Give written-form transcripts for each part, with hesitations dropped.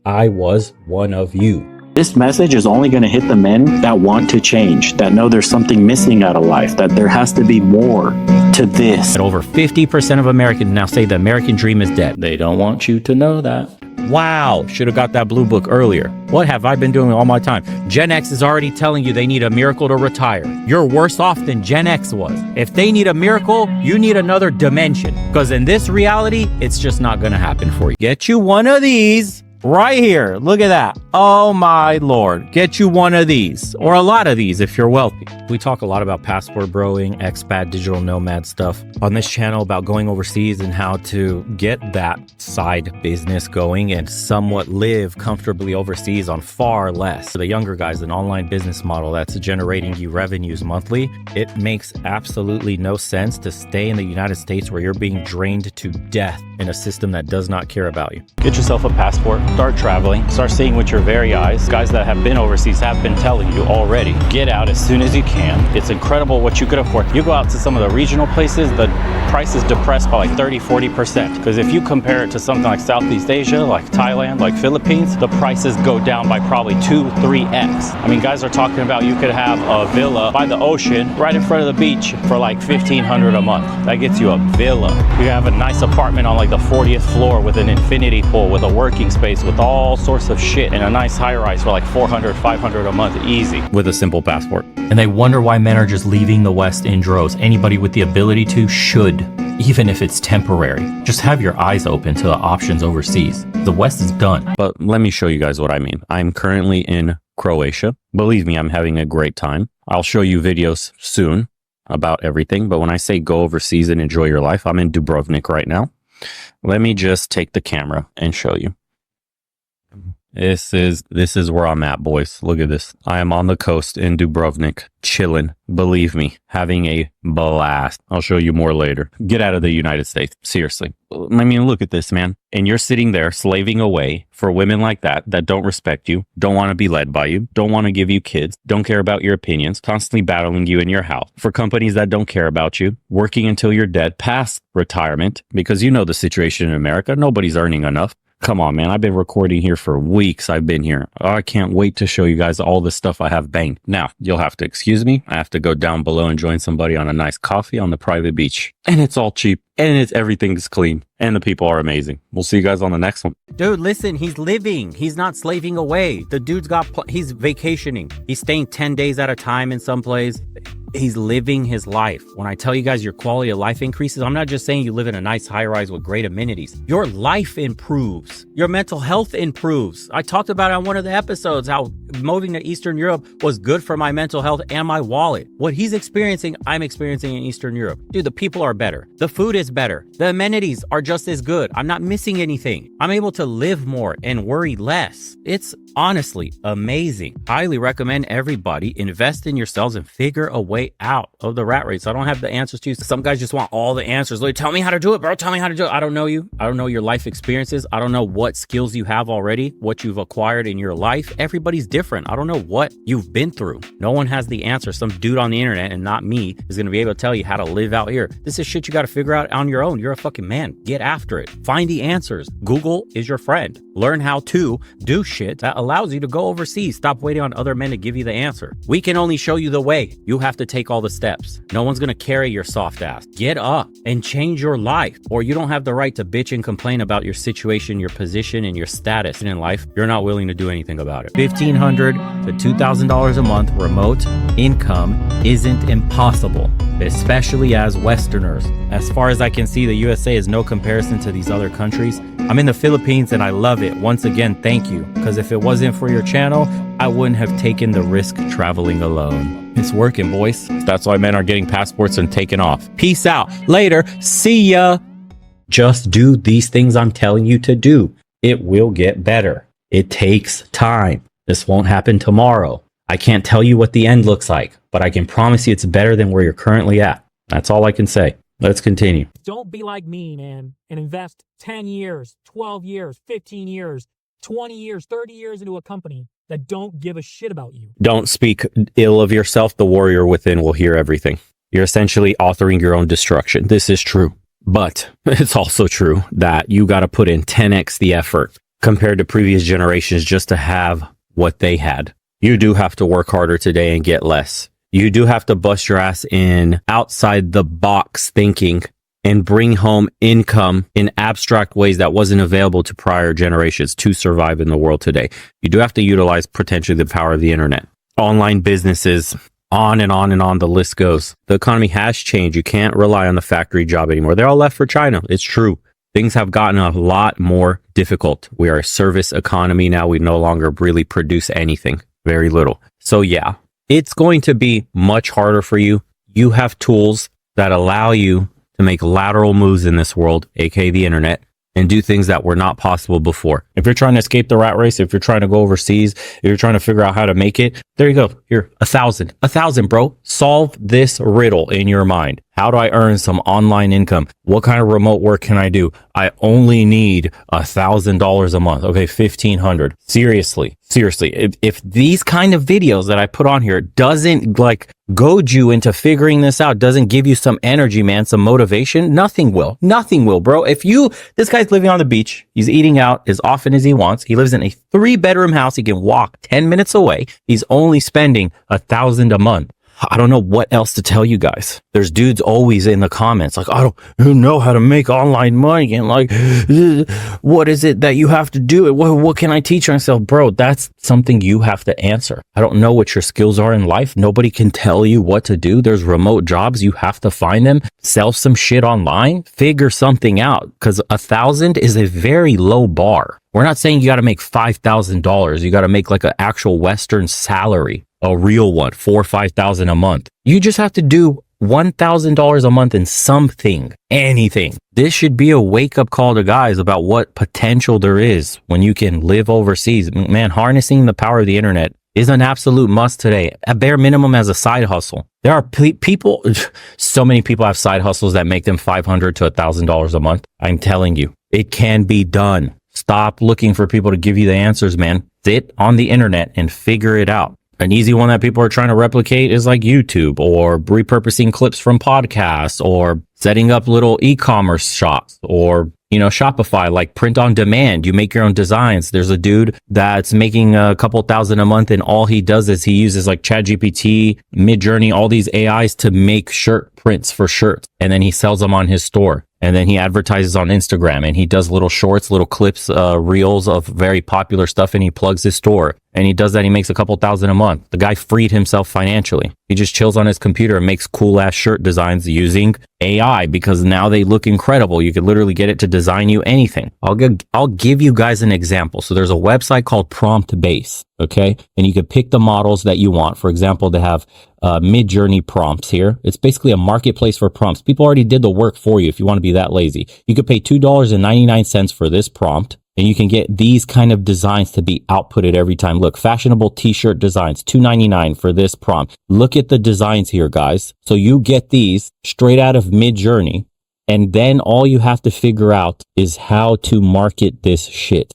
I was one of you. This message is only going to hit the men that want to change, that know there's something missing out of life, that there has to be more to this. And over 50% of Americans now say the American dream is dead. They don't want you to know that. Wow, should have got that blue book earlier. What have I been doing all my time? Gen X is already telling you they need a miracle to retire. You're worse off than Gen X was. If they need a miracle, you need another dimension. Because in this reality, it's just not going to happen for you. Get you one of these. Right here, look at that. Oh my Lord, get you one of these, or a lot of these if you're wealthy. We talk a lot about passport broing, expat, digital nomad stuff on this channel about going overseas and how to get that side business going and somewhat live comfortably overseas on far less. For the younger guys, an online business model that's generating you revenues monthly. It makes absolutely no sense to stay in the United States where you're being drained to death in a system that does not care about you. Get yourself a passport. Start traveling, start seeing with your very eyes. Guys that have been overseas have been telling you already, get out as soon as you can. It's incredible what you could afford. You go out to some of the regional places, the price is depressed by like 30-40%. Because if you compare it to something like Southeast Asia, like Thailand, like Philippines, the prices go down by probably 2-3x. I mean, guys are talking about you could have a villa by the ocean right in front of the beach for like $1,500 a month. That gets you a villa. You have a nice apartment on like the 40th floor with an infinity pool, with a working space, with all sorts of shit, and a nice high-rise for like $400-500 a month easy with a simple passport. And they wonder why men are just leaving the West in droves. Anybody with the ability to should, even if it's temporary. Just have your eyes open to the options overseas. The West is done. But let me show you guys what I mean. I'm currently in Croatia. Believe me, I'm having a great time. I'll show you videos soon about everything, but when I say go overseas and enjoy your life, I'm in Dubrovnik right now. Let me just take the camera and show you. This is where I'm at, boys. Look at this. I am on the coast in Dubrovnik, chilling. Believe me, having a blast. I'll show you more later. Get out of the United States. Seriously. I mean, look at this, man. And you're sitting there slaving away for women like that don't respect you, don't want to be led by you, don't want to give you kids, don't care about your opinions, constantly battling you in your house. For companies that don't care about you, working until you're dead, past retirement, because you know the situation in America. Nobody's earning enough. Come on, man. I've been recording here for weeks. I've been here. I can't wait to show you guys all the stuff I have banked. Now, you'll have to excuse me. I have to go down below and join somebody on a nice coffee on the private beach. And it's all cheap. And everything's clean. And the people are amazing. We'll see you guys on the next one. Dude, listen, he's living. He's not slaving away. The dude's he's vacationing. He's staying 10 days at a time in some place. He's living his life. When I tell you guys your quality of life increases, I'm not just saying you live in a nice high rise with great amenities. Your life improves. Your mental health improves. I talked about it on one of the episodes, how moving to Eastern Europe was good for my mental health and my wallet. What he's experiencing, I'm experiencing in Eastern Europe. Dude, the people are better. The food is better. The amenities are just as good. I'm not missing anything. I'm able to live more and worry less. It's honestly amazing. Highly recommend everybody invest in yourselves and figure a way out of the rat race. I don't have the answers to you. Some guys just want all the answers. Like, tell me how to do it, bro. Tell me how to do it. I don't know you. I don't know your life experiences. I don't know what skills you have already, what you've acquired in your life. Everybody's different. I don't know what you've been through. No one has the answer. Some dude on the internet, and not me, is going to be able to tell you how to live out here. This is shit you got to figure out on your own. You're a fucking man. Get after it. Find the answers. Google is your friend. Learn how to do shit that allows you to go overseas. Stop waiting on other men to give you the answer. We can only show you the way. You have to take all the steps. No one's going to carry your soft ass. Get up and change your life, or you don't have the right to bitch and complain about your situation, your position, and your status in life. You're not willing to do anything about it. $1,500 to $2,000 a month remote income isn't impossible, especially as Westerners. As far as I can see, the USA is no comparison to these other countries. I'm in the Philippines and I love it. Once again, thank you. Because if it wasn't for your channel, I wouldn't have taken the risk traveling alone. It's working, boys. That's why men are getting passports and taking off. Peace out. Later. See ya. Just do these things I'm telling you to do. It will get better. It takes time. This won't happen tomorrow. I can't tell you what the end looks like, but I can promise you it's better than where you're currently at. That's all I can say. Let's continue. Don't be like me, man, and invest 10 years, 12 years, 15 years, 20 years, 30 years into a company that don't give a shit about you. Don't speak ill of yourself. The warrior within will hear everything. You're essentially authoring your own destruction. This is true. But it's also true that you got to put in 10x the effort compared to previous generations just to have what they had. You do have to work harder today and get less. You do have to bust your ass in outside the box thinking and bring home income in abstract ways that wasn't available to prior generations to survive in the world today. You do have to utilize potentially the power of the internet. Online businesses, on and on and on the list goes. The economy has changed. You can't rely on the factory job anymore. They're all left for China. It's true. Things have gotten a lot more difficult. We are a service economy now. We no longer really produce anything, very little. So yeah, it's going to be much harder for you. You have tools that allow you to make lateral moves in this world, aka the internet, and do things that were not possible before. If you're trying to escape the rat race, if you're trying to go overseas, if you're trying to figure out how to make it, there you go. Here, 1,000, bro. Solve this riddle in your mind. How do I earn some online income? What kind of remote work can I do? I only need $1,000 a month. Okay, 1,500. Seriously. If these kind of videos that I put on here doesn't like goad you into figuring this out, doesn't give you some energy, man, some motivation, nothing will, bro. This guy's living on the beach. He's eating out as often as he wants. He lives in a 3-bedroom house. He can walk 10 minutes away. He's only spending $1,000 a month. I don't know what else to tell you guys. There's dudes always in the comments like, I don't know how to make online money. And like, what is it that you have to do? What can I teach myself? Bro, that's something you have to answer. I don't know what your skills are in life. Nobody can tell you what to do. There's remote jobs. You have to find them. Sell some shit online. Figure something out, because 1,000 is a very low bar. We're not saying you got to make $5,000. You got to make like an actual Western salary. A real one, $4,000 or $5,000 a month. You just have to do $1,000 a month in something, anything. This should be a wake-up call to guys about what potential there is when you can live overseas. Man, harnessing the power of the internet is an absolute must today, at bare minimum as a side hustle. There are people, so many people have side hustles that make them $500 to $1,000 a month. I'm telling you, it can be done. Stop looking for people to give you the answers, man. Sit on the internet and figure it out. An easy one that people are trying to replicate is like YouTube, or repurposing clips from podcasts, or setting up little e-commerce shops, or, Shopify, like print on demand. You make your own designs. There's a dude that's making a couple thousand a month, and all he does is he uses like ChatGPT, Midjourney, all these AIs to make shirt prints for shirts. And then he sells them on his store. And then he advertises on Instagram, and he does little shorts, little clips, reels of very popular stuff, and he plugs his store. And he does that. He makes a couple thousand a month. The guy freed himself financially. He just chills on his computer and makes cool ass shirt designs using AI, because now they look incredible. You could literally get it to design you anything. I'll give you guys an example. So there's a website called Prompt Base. Okay. And you could pick the models that you want. For example, they have Midjourney prompts here. It's basically a marketplace for prompts. People already did the work for you if you want to be that lazy. You could pay $2.99 for this prompt, and you can get these kind of designs to be outputted every time. Look, fashionable t-shirt designs, $2.99 for this prompt. Look at the designs here, guys. So you get these straight out of Midjourney, and then all you have to figure out is how to market this shit.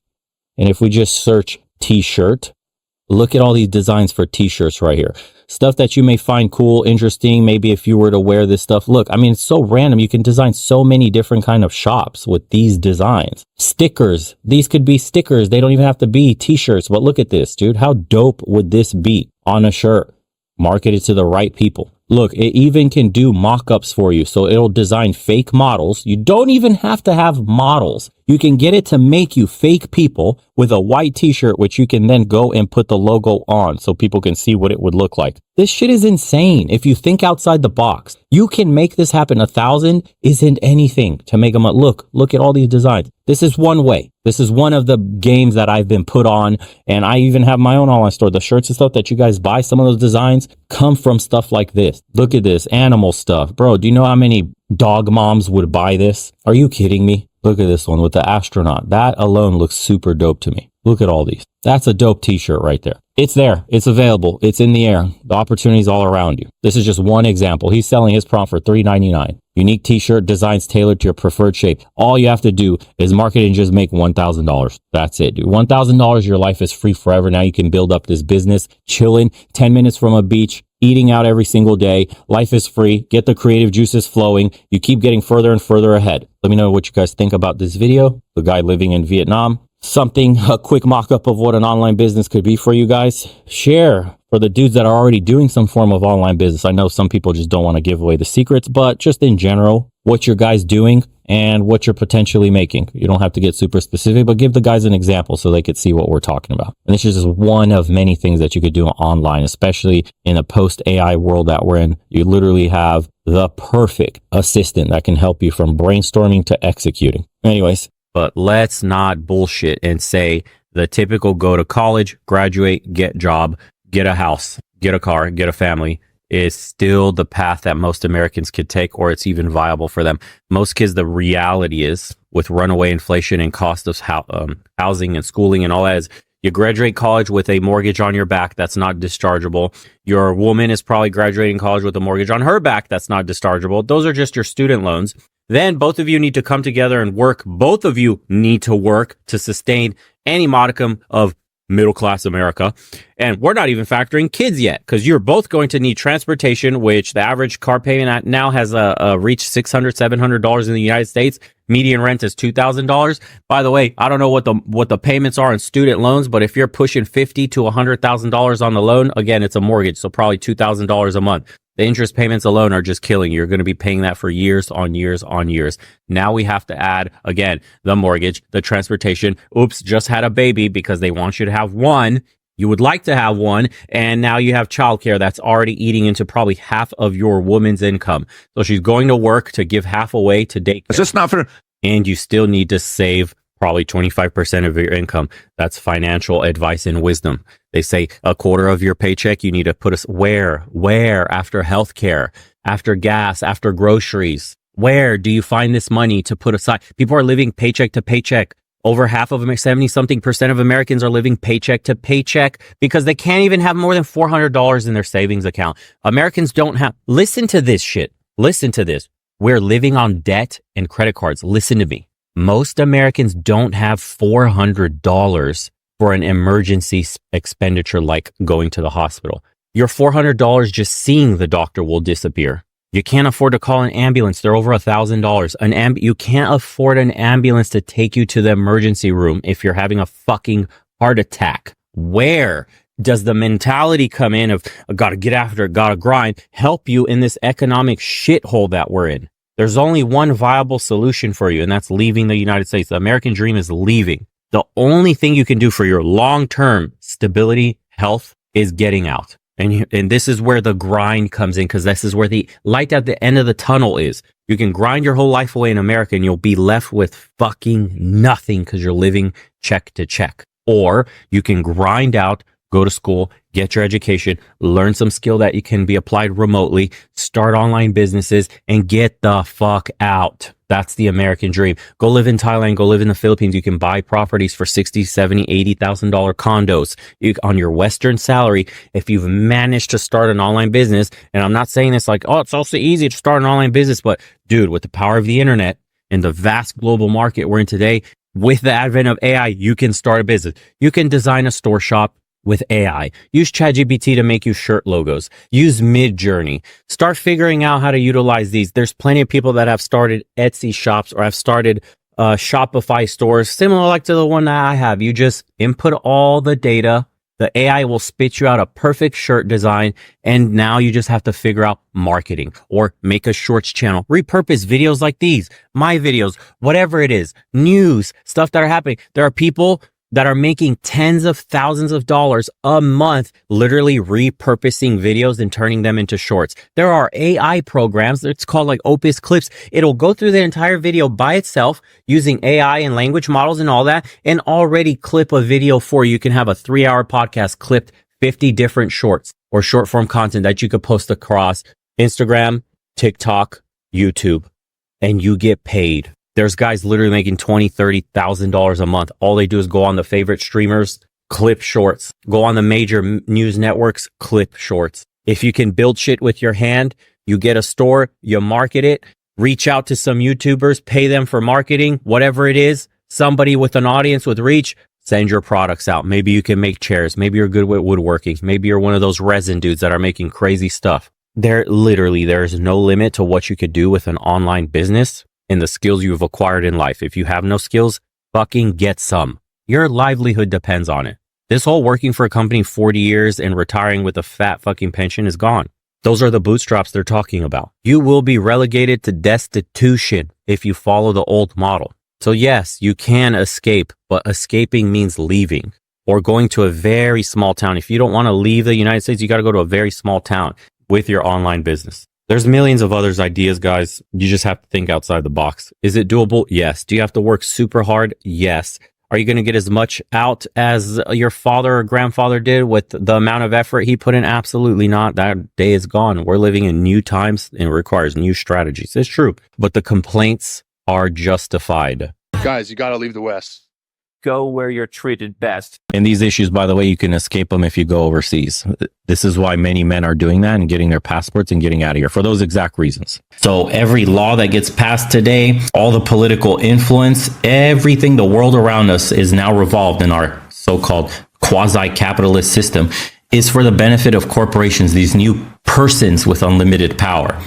And if we just search t-shirt, look at all these designs for t-shirts right here. Stuff that you may find cool, interesting. Maybe if you were to wear this stuff. Look, I mean, it's so random. You can design so many different kind of shops with these designs. Stickers. These could be stickers. They don't even have to be t-shirts. But look at this, dude. How dope would this be on a shirt? Marketed to the right people. Look, it even can do mock-ups for you. So it'll design fake models. You don't even have to have models. You can get it to make you fake people with a white t-shirt, which you can then go and put the logo on so people can see what it would look like. This shit is insane. If you think outside the box, you can make this happen. 1,000 isn't anything to make them look at all these designs. This is one way. This is one of the games that I've been put on, and I even have my own online store. The shirts and stuff that you guys buy, some of those designs come from stuff like this. Look at this animal stuff. Bro, do you know how many dog moms would buy this? Are you kidding me? Look at this one with the astronaut. That alone looks super dope to me. Look at all these. That's a dope t-shirt right there. It's there. It's available. It's in the air. The opportunity's all around you. This is just one example. He's selling his prompt for $3.99. Unique t-shirt designs tailored to your preferred shape. All you have to do is market and just make $1,000. That's it, dude. $1,000, your life is free forever. Now you can build up this business, chilling 10 minutes from a beach, eating out every single day. Life is free. Get the creative juices flowing. You keep getting further and further ahead. Let me know what you guys think about this video. The guy living in Vietnam, something, a quick mock-up of what an online business could be for you guys. Share for the dudes that are already doing some form of online business. I know some people just don't want to give away the secrets, but just in general, what your guys doing and what you're potentially making. You don't have to get super specific, but give the guys an example so they could see what we're talking about. And this is just one of many things that you could do online, especially in a post-AI world that we're in. You literally have the perfect assistant that can help you from brainstorming to executing. Anyways, but let's not bullshit and say the typical go to college, graduate, get job, get a house, get a car, get a family is still the path that most Americans could take, or it's even viable for them. Most kids, the reality is with runaway inflation and cost of housing and schooling and all that is you graduate college with a mortgage on your back that's not dischargeable. Your woman is probably graduating college with a mortgage on her back that's not dischargeable. Those are just your student loans. Then both of you need to come together and work. Both of you need to work to sustain any modicum of middle-class America. And we're not even factoring kids yet, because you're both going to need transportation, which the average car payment now has reached $600, $700 in the United States. Median rent is $2,000. By the way, I don't know what the payments are in student loans, but if you're pushing $50,000 to $100,000 on the loan, again, it's a mortgage, so probably $2,000 a month. The interest payments alone are just killing you. You're going to be paying that for years on years on years. Now we have to add, again, the mortgage, the transportation. Oops, just had a baby because they want you to have one. You would like to have one. And now you have childcare that's already eating into probably half of your woman's income. So she's going to work to give half away to daycare. It's just not fair. And you still need to save probably 25% of your income. That's financial advice and wisdom. They say a quarter of your paycheck, you need to put where after healthcare, after gas, after groceries. Where do you find this money to put aside? People are living paycheck to paycheck. Over half of them, 70-something% of Americans are living paycheck to paycheck because they can't even have more than $400 in their savings account. Americans don't have, listen to this shit. Listen to this. We're living on debt and credit cards. Listen to me. Most Americans don't have $400 for an emergency expenditure like going to the hospital. Your $400 just seeing the doctor will disappear. You can't afford to call an ambulance. They're over $1,000. You can't afford an ambulance to take you to the emergency room if you're having a fucking heart attack. Where does the mentality come in of gotta get after it, gotta grind, help you in this economic shithole that we're in? There's only one viable solution for you, and that's leaving the United States. The American dream is leaving. The only thing you can do for your long-term stability, health, is getting out. And this is where the grind comes in, because this is where the light at the end of the tunnel is. You can grind your whole life away in America, and you'll be left with fucking nothing because you're living check to check. Or you can grind out, go to school, get your education, learn some skill that you can be applied remotely, start online businesses, and get the fuck out. That's the American dream. Go live in Thailand, go live in the Philippines. You can buy properties for $60,000, $70,000, $80,000 condos on your Western salary. If you've managed to start an online business, and I'm not saying this like, oh, it's also easy to start an online business, but dude, with the power of the internet and the vast global market we're in today, with the advent of AI, you can start a business. You can design a store shop with AI. Use ChatGPT to make you shirt logos. Use Midjourney. Start figuring out how to utilize these. There's plenty of people that have started Etsy shops or have started Shopify stores, similar like to the one that I have. You just input all the data. The AI will spit you out a perfect shirt design. And now you just have to figure out marketing or make a shorts channel. Repurpose videos like these, my videos, whatever it is, news, stuff that are happening. There are people that are making tens of thousands of dollars a month, literally repurposing videos and turning them into shorts. There are AI programs, it's called like Opus Clips. It'll go through the entire video by itself using AI and language models and all that, and already clip a video for you. You can have a 3-hour podcast clipped 50 different shorts or short form content that you could post across Instagram, TikTok, YouTube, and you get paid. There's guys literally making $20,000, $30,000 a month. All they do is go on the favorite streamers, clip shorts. Go on the major news networks, clip shorts. If you can build shit with your hand, you get a store, you market it, reach out to some YouTubers, pay them for marketing, whatever it is, somebody with an audience with reach, send your products out. Maybe you can make chairs. Maybe you're good with woodworking. Maybe you're one of those resin dudes that are making crazy stuff. There's no limit to what you could do with an online business and the skills you've acquired in life. If you have no skills, fucking get some. Your livelihood depends on it. This whole working for a company 40 years and retiring with a fat fucking pension is gone. Those are the bootstraps they're talking about. You will be relegated to destitution if you follow the old model. So yes, you can escape, but escaping means leaving or going to a very small town. If you don't want to leave the United States, you got to go to a very small town with your online business. There's millions of others ideas, guys. You just have to think outside the box. Is it doable? Yes. Do you have to work super hard? Yes. Are you going to get as much out as your father or grandfather did with the amount of effort he put in? Absolutely not. That day is gone. We're living in new times and it requires new strategies. It's true. But the complaints are justified. Guys, you got to leave the West. Go where you're treated best. And these issues, by the way, you can escape them if you go overseas. This is why many men are doing that and getting their passports and getting out of here for those exact reasons. So every law that gets passed today, all the political influence, everything, the world around us is now revolved in our so-called quasi-capitalist system is for the benefit of corporations, these new persons with unlimited power.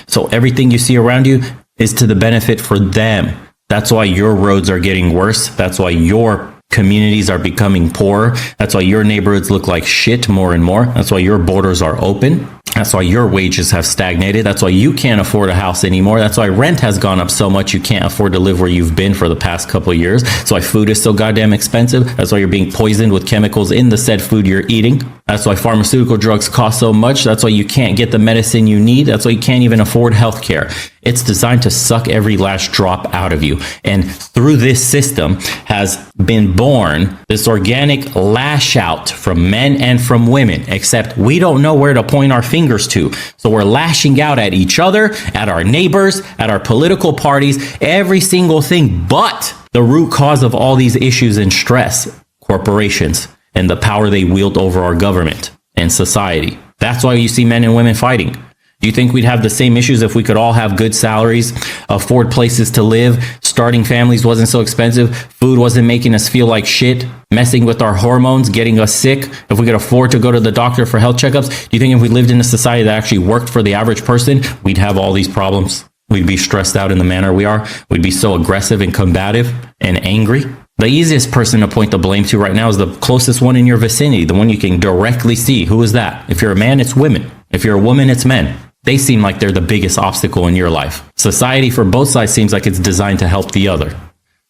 So everything you see around you is to the benefit for them. That's why your roads are getting worse. That's why your communities are becoming poorer. That's why your neighborhoods look like shit more and more. That's why your borders are open. That's why your wages have stagnated. That's why you can't afford a house anymore. That's why rent has gone up so much you can't afford to live where you've been for the past couple of years. That's why food is so goddamn expensive. That's why you're being poisoned with chemicals in the said food you're eating. That's why pharmaceutical drugs cost so much. That's why you can't get the medicine you need. That's why you can't even afford healthcare. It's designed to suck every last drop out of you. And through this system has been born this organic lash out from men and from women, except we don't know where to point our fingers to. So we're lashing out at each other, at our neighbors, at our political parties, every single thing. But the root cause of all these issues and stress, corporations, and the power they wield over our government and society. That's why you see men and women fighting. Do you think we'd have the same issues if we could all have good salaries, afford places to live, starting families wasn't so expensive, food wasn't making us feel like shit, messing with our hormones, getting us sick, if we could afford to go to the doctor for health checkups? Do you think if we lived in a society that actually worked for the average person, we'd have all these problems? We'd be stressed out in the manner we are. We'd be so aggressive and combative and angry. The easiest person to point the blame to right now is the closest one in your vicinity, the one you can directly see. Who is that? If you're a man, it's women. If you're a woman, it's men. They seem like they're the biggest obstacle in your life. Society for both sides seems like it's designed to help the other.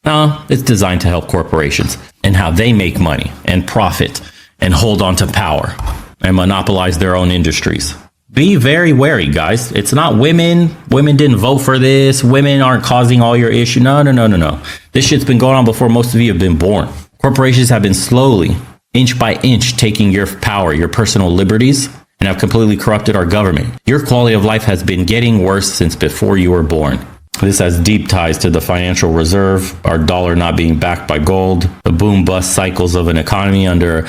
No, it's designed to help corporations and how they make money and profit and hold on to power and monopolize their own industries. Be very wary, guys. It's not women. Women didn't vote for this. Women aren't causing all your issue. No. This shit's been going on before most of you have been born. Corporations have been slowly, inch by inch, taking your power, your personal liberties, and have completely corrupted our government. Your quality of life has been getting worse since before you were born. This has deep ties to the financial reserve, our dollar not being backed by gold, the boom-bust cycles of an economy under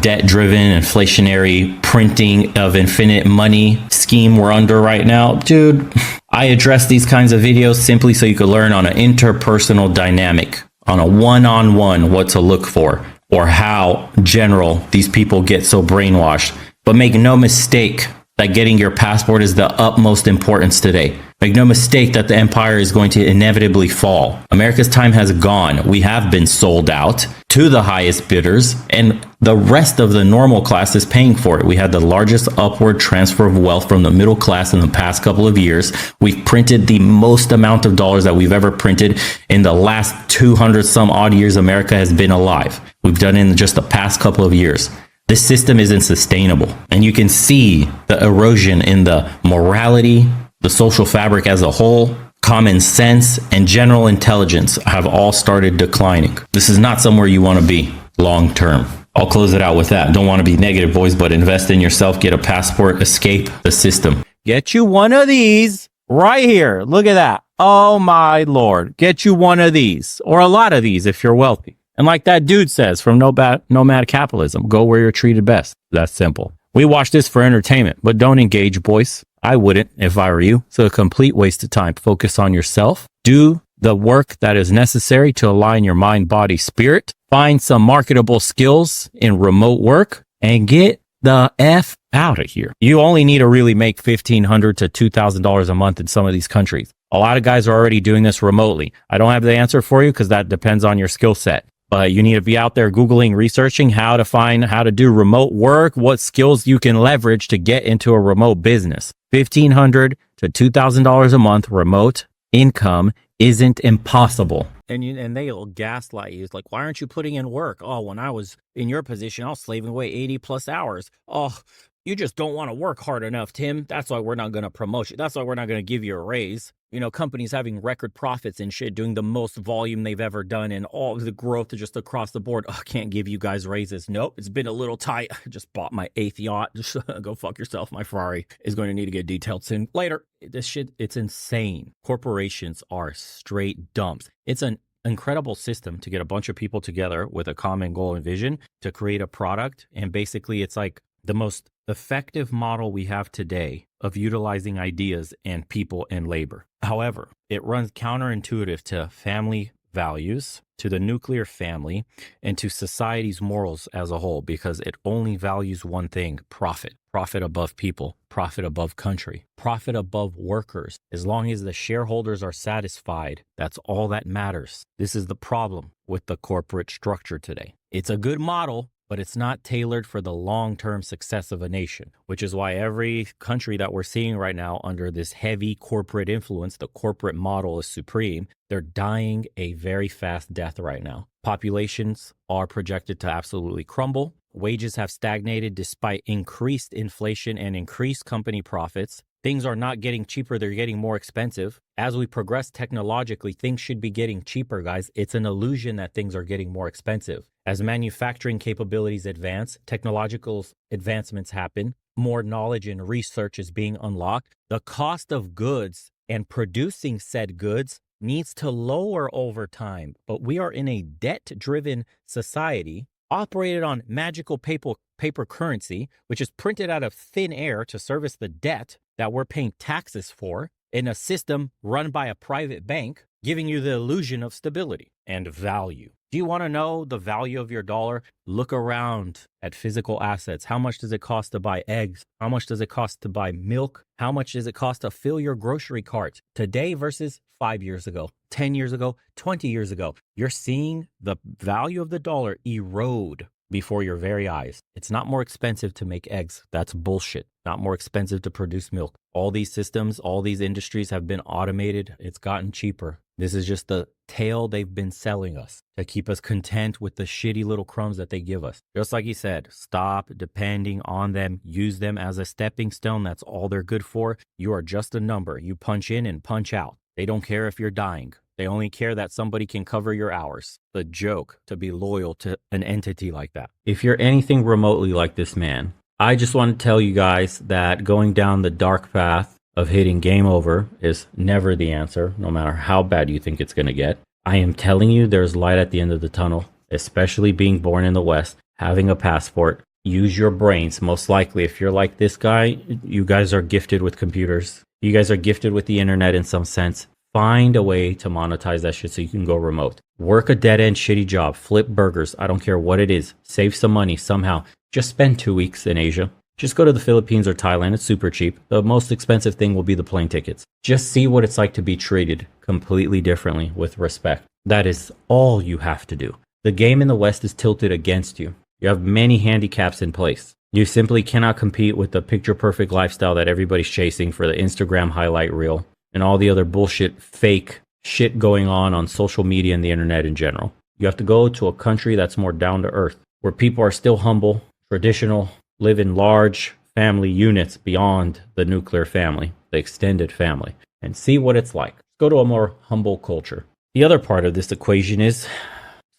debt-driven, inflationary printing of infinite money scheme we're under right now. Dude, I address these kinds of videos simply so you could learn on an interpersonal dynamic, on a one-on-one what to look for, or how general these people get so brainwashed. But make no mistake that getting your passport is the utmost importance today. Make no mistake that the empire is going to inevitably fall. America's time has gone. We have been sold out to the highest bidders, and the rest of the normal class is paying for it. We had the largest upward transfer of wealth from the middle class in the past couple of years. We've printed the most amount of dollars that we've ever printed in the last 200 some odd years America has been alive. We've done it in just the past couple of years. This system isn't sustainable, and you can see the erosion in the morality, the social fabric as a whole, common sense, and general intelligence have all started declining. This is not somewhere you want to be long term. I'll close it out with that. Don't want to be negative, boys, but invest in yourself, get a passport, escape the system. Get you one of these right here. Look at that. Oh my Lord. Get you one of these, or a lot of these if you're wealthy. And like that dude says from Nomad Capitalism, go where you're treated best. That's simple. We watch this for entertainment, but don't engage, boys. I wouldn't if I were you. It's a complete waste of time. Focus on yourself. Do the work that is necessary to align your mind, body, spirit. Find some marketable skills in remote work and get the F out of here. You only need to really make $1,500 to $2,000 a month in some of these countries. A lot of guys are already doing this remotely. I don't have the answer for you because that depends on your skill set. But you need to be out there Googling, researching how to do remote work, what skills you can leverage to get into a remote business. $1,500 to $2,000 a month remote income isn't impossible. And they'll gaslight you. It's like, why aren't you putting in work? Oh, when I was in your position, I was slaving away 80 plus hours. Oh, you just don't want to work hard enough, Tim. That's why we're not going to promote you. That's why we're not going to give you a raise. You know, companies having record profits and shit, doing the most volume they've ever done, and all the growth just across the board. Oh, can't give you guys raises. Nope, it's been a little tight. I just bought my 8th yacht. Just go fuck yourself. My Ferrari is going to need to get detailed soon. Later. This shit, it's insane. Corporations are straight dumps. It's an incredible system to get a bunch of people together with a common goal and vision to create a product. And basically, it's like the most effective model we have today of utilizing ideas and people and labor. However, it runs counterintuitive to family values, to the nuclear family, and to society's morals as a whole, because it only values one thing: profit. Profit above people, profit above country, profit above workers. As long as the shareholders are satisfied, that's all that matters. This is the problem with the corporate structure today. It's a good model, but it's not tailored for the long-term success of a nation, which is why every country that we're seeing right now under this heavy corporate influence, the corporate model is supreme. They're dying a very fast death right now. Populations are projected to absolutely crumble. Wages have stagnated despite increased inflation and increased company profits. Things are not getting cheaper, they're getting more expensive. As we progress technologically, things should be getting cheaper, guys. It's an illusion that things are getting more expensive. As manufacturing capabilities advance, technological advancements happen, more knowledge and research is being unlocked. The cost of goods and producing said goods needs to lower over time. But we are in a debt-driven society operated on magical paper currency, which is printed out of thin air to service the debt that we're paying taxes for, in a system run by a private bank, giving you the illusion of stability and value. Do you want to know the value of your dollar? Look around at physical assets. How much does it cost to buy eggs? How much does it cost to buy milk? How much does it cost to fill your grocery cart today versus 5 years ago, 10 years ago, 20 years ago? You're seeing the value of the dollar erode before your very eyes. It's not more expensive to make eggs. That's bullshit. Not more expensive to produce milk. All these systems, all these industries have been automated. It's gotten cheaper. This is just the tale they've been selling us to keep us content with the shitty little crumbs that they give us. Just like he said, stop depending on them. Use them as a stepping stone. That's all they're good for. You are just a number. You punch in and punch out. They don't care if you're dying. They only care that somebody can cover your hours. The joke to be loyal to an entity like that. If you're anything remotely like this man, I just want to tell you guys that going down the dark path of hitting game over is never the answer, no matter how bad you think it's going to get. I am telling you, there's light at the end of the tunnel, especially being born in the West, having a passport. Use your brains. Most likely, if you're like this guy, you guys are gifted with computers. You guys are gifted with the internet in some sense. Find a way to monetize that shit so you can go remote. Work a dead-end shitty job. Flip burgers. I don't care what it is. Save some money somehow. Just spend 2 weeks in Asia. Just go to the Philippines or Thailand. It's super cheap. The most expensive thing will be the plane tickets. Just see what it's like to be treated completely differently with respect. That is all you have to do. The game in the West is tilted against you. You have many handicaps in place. You simply cannot compete with the picture-perfect lifestyle that everybody's chasing for the Instagram highlight reel and all the other bullshit, fake shit going on social media and the internet in general. You have to go to a country that's more down to earth, where people are still humble, traditional, live in large family units beyond the nuclear family, the extended family, and see what it's like. Go to a more humble culture. The other part of this equation is,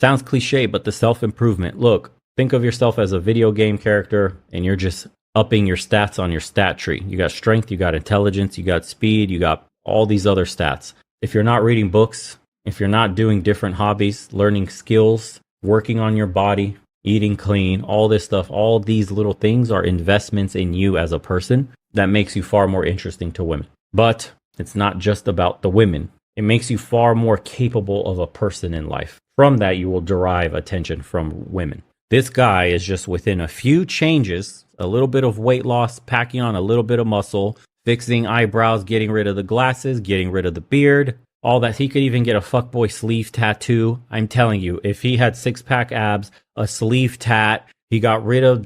sounds cliche, but the self-improvement. Look, think of yourself as a video game character, and you're just upping your stats on your stat tree. You got strength, you got intelligence, you got speed, you got all these other stats. If you're not reading books, if you're not doing different hobbies, learning skills, working on your body, eating clean, all this stuff, all these little things are investments in you as a person that makes you far more interesting to women. But it's not just about the women. It makes you far more capable of a person in life. From that, you will derive attention from women. This guy is just within a few changes, a little bit of weight loss, packing on a little bit of muscle, fixing eyebrows, getting rid of the glasses, getting rid of the beard, all that. He could even get a fuckboy sleeve tattoo. I'm telling you, if he had 6-pack abs, a sleeve tat, he got rid of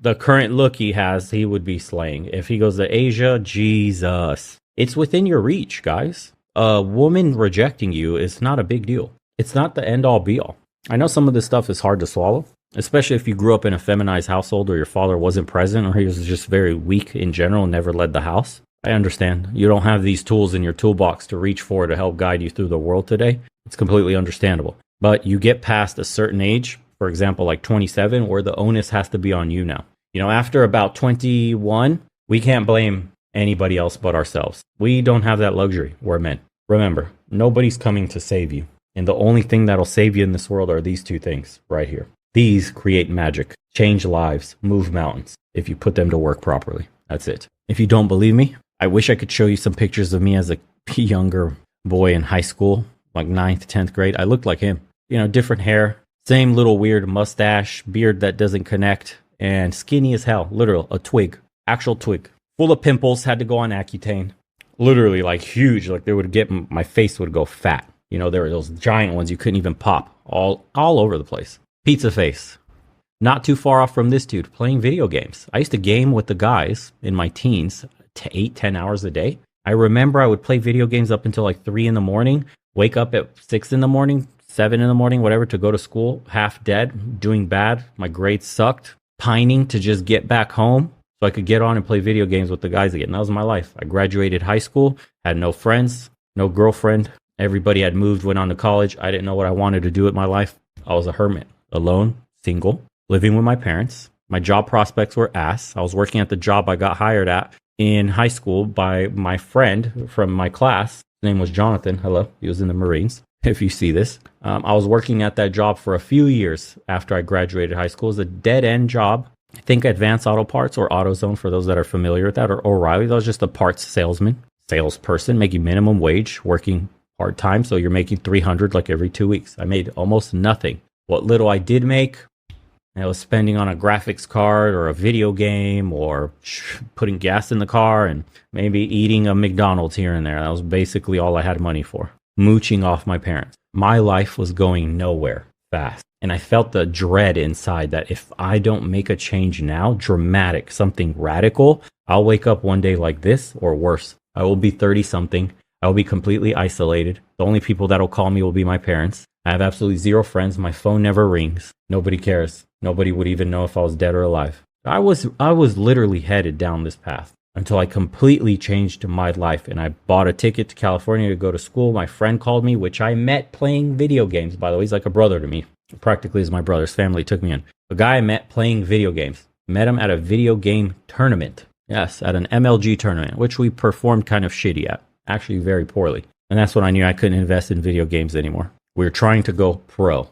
the current look he has, he would be slaying. If he goes to Asia, Jesus. It's within your reach, guys. A woman rejecting you is not a big deal. It's not the end all be all. I know some of this stuff is hard to swallow, especially if you grew up in a feminized household or your father wasn't present or he was just very weak in general and never led the house. I understand. You don't have these tools in your toolbox to reach for to help guide you through the world today. It's completely understandable. But you get past a certain age, for example, like 27, where the onus has to be on you now. You know, after about 21, we can't blame anybody else but ourselves. We don't have that luxury. We're men. Remember, nobody's coming to save you. And the only thing that'll save you in this world are these two things right here. These create magic, change lives, move mountains, if you put them to work properly. That's it. If you don't believe me, I wish I could show you some pictures of me as a younger boy in high school, like 9th, 10th grade. I looked like him. You know, different hair, same little weird mustache, beard that doesn't connect, and skinny as hell. Literal, a twig, actual twig. Full of pimples, had to go on Accutane. Literally, like huge, like they would get, my face would go fat. You know, there were those giant ones you couldn't even pop, all over the place. Pizza face. Not too far off from this dude, playing video games. I used to game with the guys in my teens, 8-10 hours a day. I remember I would play video games up until like 3 in the morning, wake up at 6 in the morning, 7 in the morning, whatever, to go to school, half dead, doing bad. My grades sucked, pining to just get back home so I could get on and play video games with the guys again. That was my life. I graduated high school, had no friends, no girlfriend. Everybody had moved, went on to college. I didn't know what I wanted to do with my life. I was a hermit, alone, single, living with my parents. My job prospects were ass. I was working at the job I got hired at in high school by my friend from my class. His name was Jonathan. Hello. He was in the Marines. If you see this, I was working at that job for a few years after I graduated high school. It was a dead end job. I think Advanced Auto Parts or AutoZone, for those that are familiar with that, or O'Reilly. That was just a parts salesperson making minimum wage, working part time. So you're making $300 like every 2 weeks. I made almost nothing. What little I did make, I was spending on a graphics card or a video game or putting gas in the car and maybe eating a McDonald's here and there. That was basically all I had money for. Mooching off my parents. My life was going nowhere fast. And I felt the dread inside that if I don't make a change now, dramatic, something radical, I'll wake up one day like this or worse. I will be 30 something. I will be completely isolated. The only people that'll call me will be my parents. I have absolutely zero friends. My phone never rings. Nobody cares. Nobody would even know if I was dead or alive. I was literally headed down this path until I completely changed my life. And I bought a ticket to California to go to school. My friend called me, which I met playing video games, by the way. He's like a brother to me. Practically is my brother's family took me in. A guy I met playing video games. Met him at a video game tournament. Yes, at an MLG tournament, which we performed kind of shitty at. Actually, very poorly. And that's when I knew I couldn't invest in video games anymore. We were trying to go pro.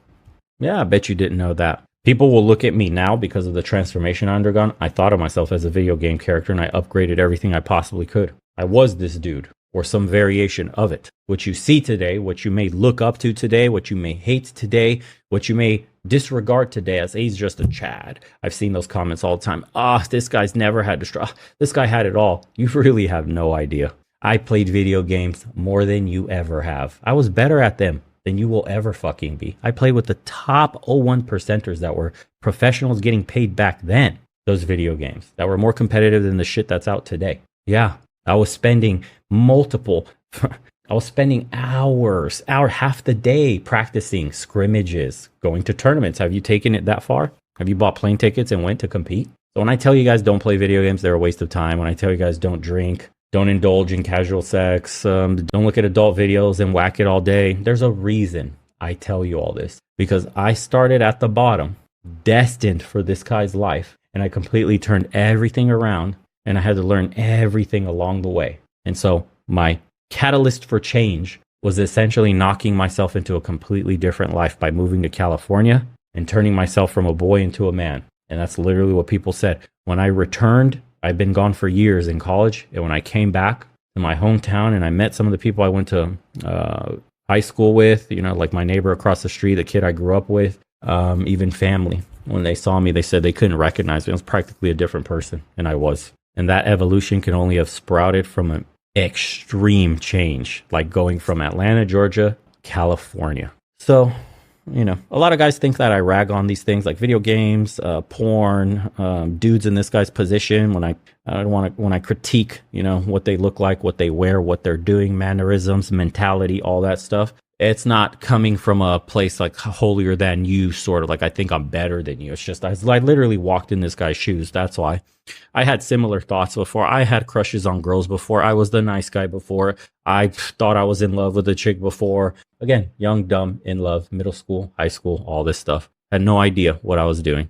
Yeah, I bet you didn't know that. People will look at me now because of the transformation I undergone. I thought of myself as a video game character and I upgraded everything I possibly could. I was this dude, or some variation of it. What you see today, what you may look up to today, what you may hate today, what you may disregard today as he's just a Chad. I've seen those comments all the time. This guy's never had to struggle. This guy had it all. You really have no idea. I played video games more than you ever have. I was better at them than you will ever fucking be. I played with the top 01%ers that were professionals getting paid back then. Those video games that were more competitive than the shit that's out today. Yeah, I was spending hours, half the day practicing scrimmages, going to tournaments. Have you taken it that far? Have you bought plane tickets and went to compete? So when I tell you guys don't play video games, they're a waste of time. When I tell you guys don't drink, don't indulge in casual sex, don't look at adult videos and whack it all day, there's a reason I tell you all this. Because I started at the bottom, destined for this guy's life, and I completely turned everything around, and I had to learn everything along the way. And so my catalyst for change was essentially knocking myself into a completely different life by moving to California and turning myself from a boy into a man. And that's literally what people said. When I returned, I'd been gone for years in college, and when I came back to my hometown and I met some of the people I went to high school with, you know, like my neighbor across the street, the kid I grew up with, even family, when they saw me, they said they couldn't recognize me. I was practically a different person, and I was. And that evolution can only have sprouted from extreme change, like going from Atlanta, Georgia, California. So, a lot of guys think that I rag on these things like video games, porn, dudes in this guy's position when I critique, what they look like, what they wear, what they're doing, mannerisms, mentality, all that stuff. It's not coming from a place like holier than you, sort of like I think I'm better than you. It's just I literally walked in this guy's shoes. That's why. I had similar thoughts before. I had crushes on girls before. I was the nice guy before. I thought I was in love with a chick before. Again, young, dumb, in love, middle school, high school, all this stuff. Had no idea what I was doing.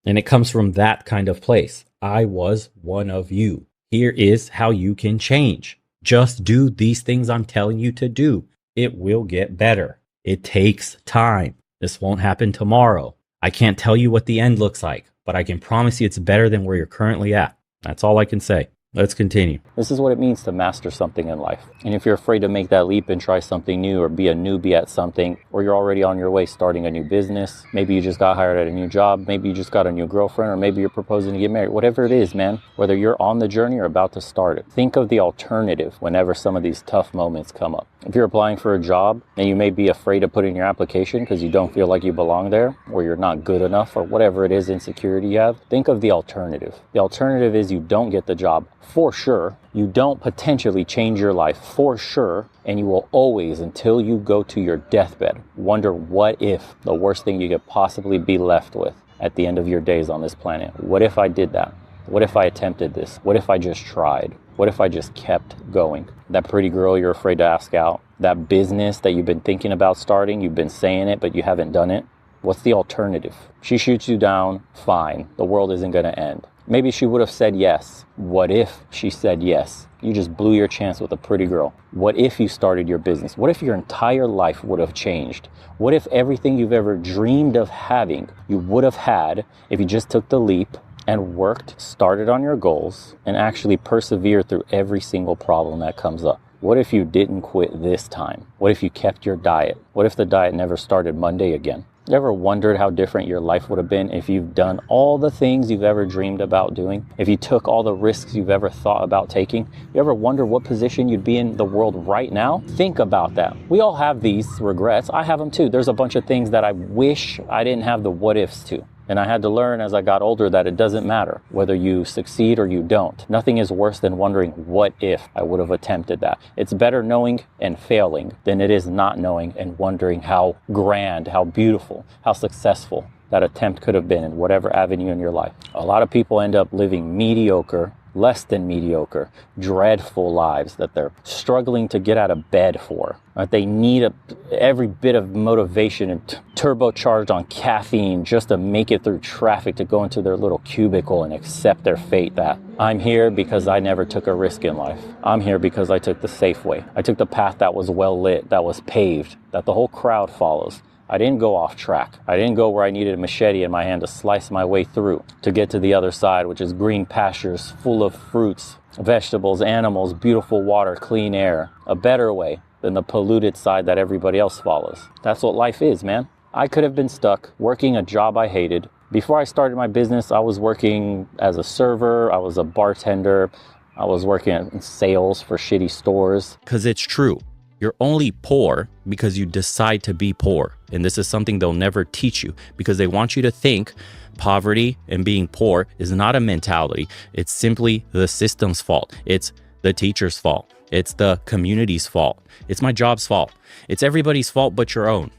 And it comes from that kind of place. I was one of you. Here is how you can change. Just do these things I'm telling you to do. It will get better. It takes time. This won't happen tomorrow. I can't tell you what the end looks like, but I can promise you it's better than where you're currently at. That's all I can say. Let's continue. This is what it means to master something in life. And if you're afraid to make that leap and try something new or be a newbie at something, or you're already on your way starting a new business, maybe you just got hired at a new job, maybe you just got a new girlfriend, or maybe you're proposing to get married, whatever it is, man, whether you're on the journey or about to start it, think of the alternative whenever some of these tough moments come up. If you're applying for a job and you may be afraid to put in your application because you don't feel like you belong there, or you're not good enough, or whatever it is, insecurity you have, think of the alternative. The alternative is you don't get the job for sure, you don't potentially change your life for sure, and you will always, until you go to your deathbed, wonder what if the worst thing you could possibly be left with at the end of your days on this planet. What if I did that? What if I attempted this? What if I just tried? What if I just kept going? That pretty girl you're afraid to ask out, that business that you've been thinking about starting, you've been saying it, but you haven't done it. What's the alternative? She shoots you down, fine. The world isn't going to end. Maybe she would have said yes. What if she said yes? You just blew your chance with a pretty girl. What if you started your business? What if your entire life would have changed? What if everything you've ever dreamed of having, you would have had if you just took the leap and worked, started on your goals, and actually persevered through every single problem that comes up? What if you didn't quit this time? What if you kept your diet? What if the diet never started Monday again? You ever wondered how different your life would have been if you've done all the things you've ever dreamed about doing? If you took all the risks you've ever thought about taking? You ever wonder what position you'd be in the world right now? Think about that. We all have these regrets. I have them too. There's a bunch of things that I wish I didn't have the what ifs to. And I had to learn as I got older that it doesn't matter whether you succeed or you don't. Nothing is worse than wondering what if I would have attempted that. It's better knowing and failing than it is not knowing and wondering how grand, how beautiful, how successful that attempt could have been in whatever avenue in your life. A lot of people end up living mediocre, less than mediocre, dreadful lives that they're struggling to get out of bed for. Right? They need every bit of motivation and turbocharged on caffeine just to make it through traffic, to go into their little cubicle and accept their fate that I'm here because I never took a risk in life. I'm here because I took the safe way. I took the path that was well lit, that was paved, that the whole crowd follows. I didn't go off track. I didn't go where I needed a machete in my hand to slice my way through to get to the other side, which is green pastures full of fruits, vegetables, animals, beautiful water, clean air. A better way than the polluted side that everybody else follows. That's what life is, man. I could have been stuck working a job I hated. Before I started my business, I was working as a server. I was a bartender. I was working in sales for shitty stores. Because it's true. You're only poor because you decide to be poor. And this is something they'll never teach you because they want you to think poverty and being poor is not a mentality. It's simply the system's fault. It's the teacher's fault. It's the community's fault. It's my job's fault. It's everybody's fault but your own.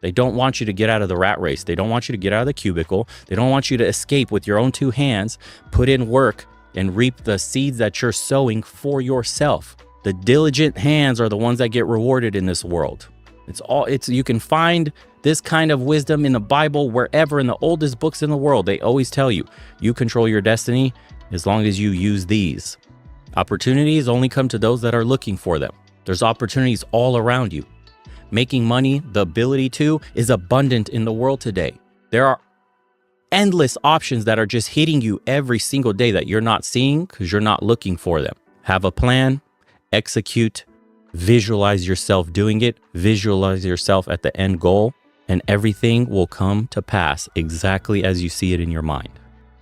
They don't want you to get out of the rat race. They don't want you to get out of the cubicle. They don't want you to escape with your own two hands, put in work, and reap the seeds that you're sowing for yourself. The diligent hands are the ones that get rewarded in this world. You can find this kind of wisdom in the Bible, wherever, in the oldest books in the world. They always tell you, you control your destiny as long as you use these. Opportunities only come to those that are looking for them. There's opportunities all around you. Making money, the ability to, is abundant in the world today. There are endless options that are just hitting you every single day that you're not seeing because you're not looking for them. Have a plan. Execute, visualize yourself doing it, visualize yourself at the end goal, and everything will come to pass exactly as you see it in your mind.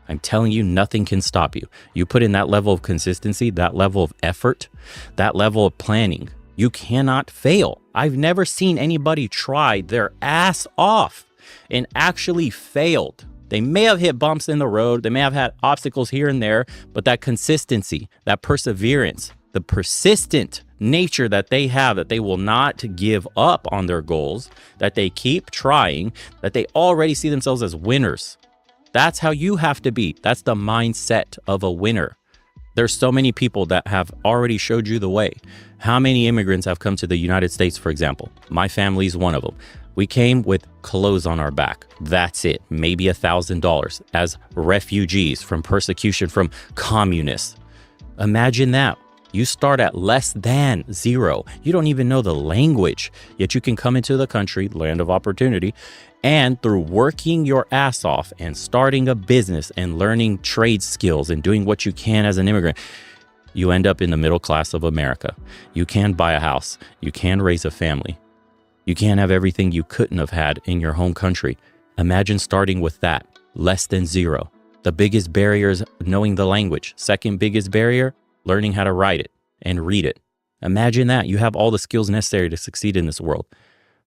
I'm telling you, nothing can stop you. You put in that level of consistency, that level of effort, that level of planning. You cannot fail. I've never seen anybody try their ass off and actually failed. They may have hit bumps in the road. They may have had obstacles here and there, but that consistency, that perseverance, the persistent nature that they have, that they will not give up on their goals, that they keep trying, that they already see themselves as winners. That's how you have to be. That's the mindset of a winner. There's so many people that have already showed you the way. How many immigrants have come to the United States, for example? My family's one of them. We came with clothes on our back. That's it. Maybe $1,000 as refugees from persecution from communists. Imagine that. You start at less than zero. You don't even know the language, yet you can come into the country, land of opportunity, and through working your ass off and starting a business and learning trade skills and doing what you can as an immigrant, you end up in the middle class of America. You can buy a house. You can raise a family. You can have everything you couldn't have had in your home country. Imagine starting with that, less than zero. The biggest barrier is knowing the language. Second biggest barrier, learning how to write it and read it. Imagine that. You have all the skills necessary to succeed in this world.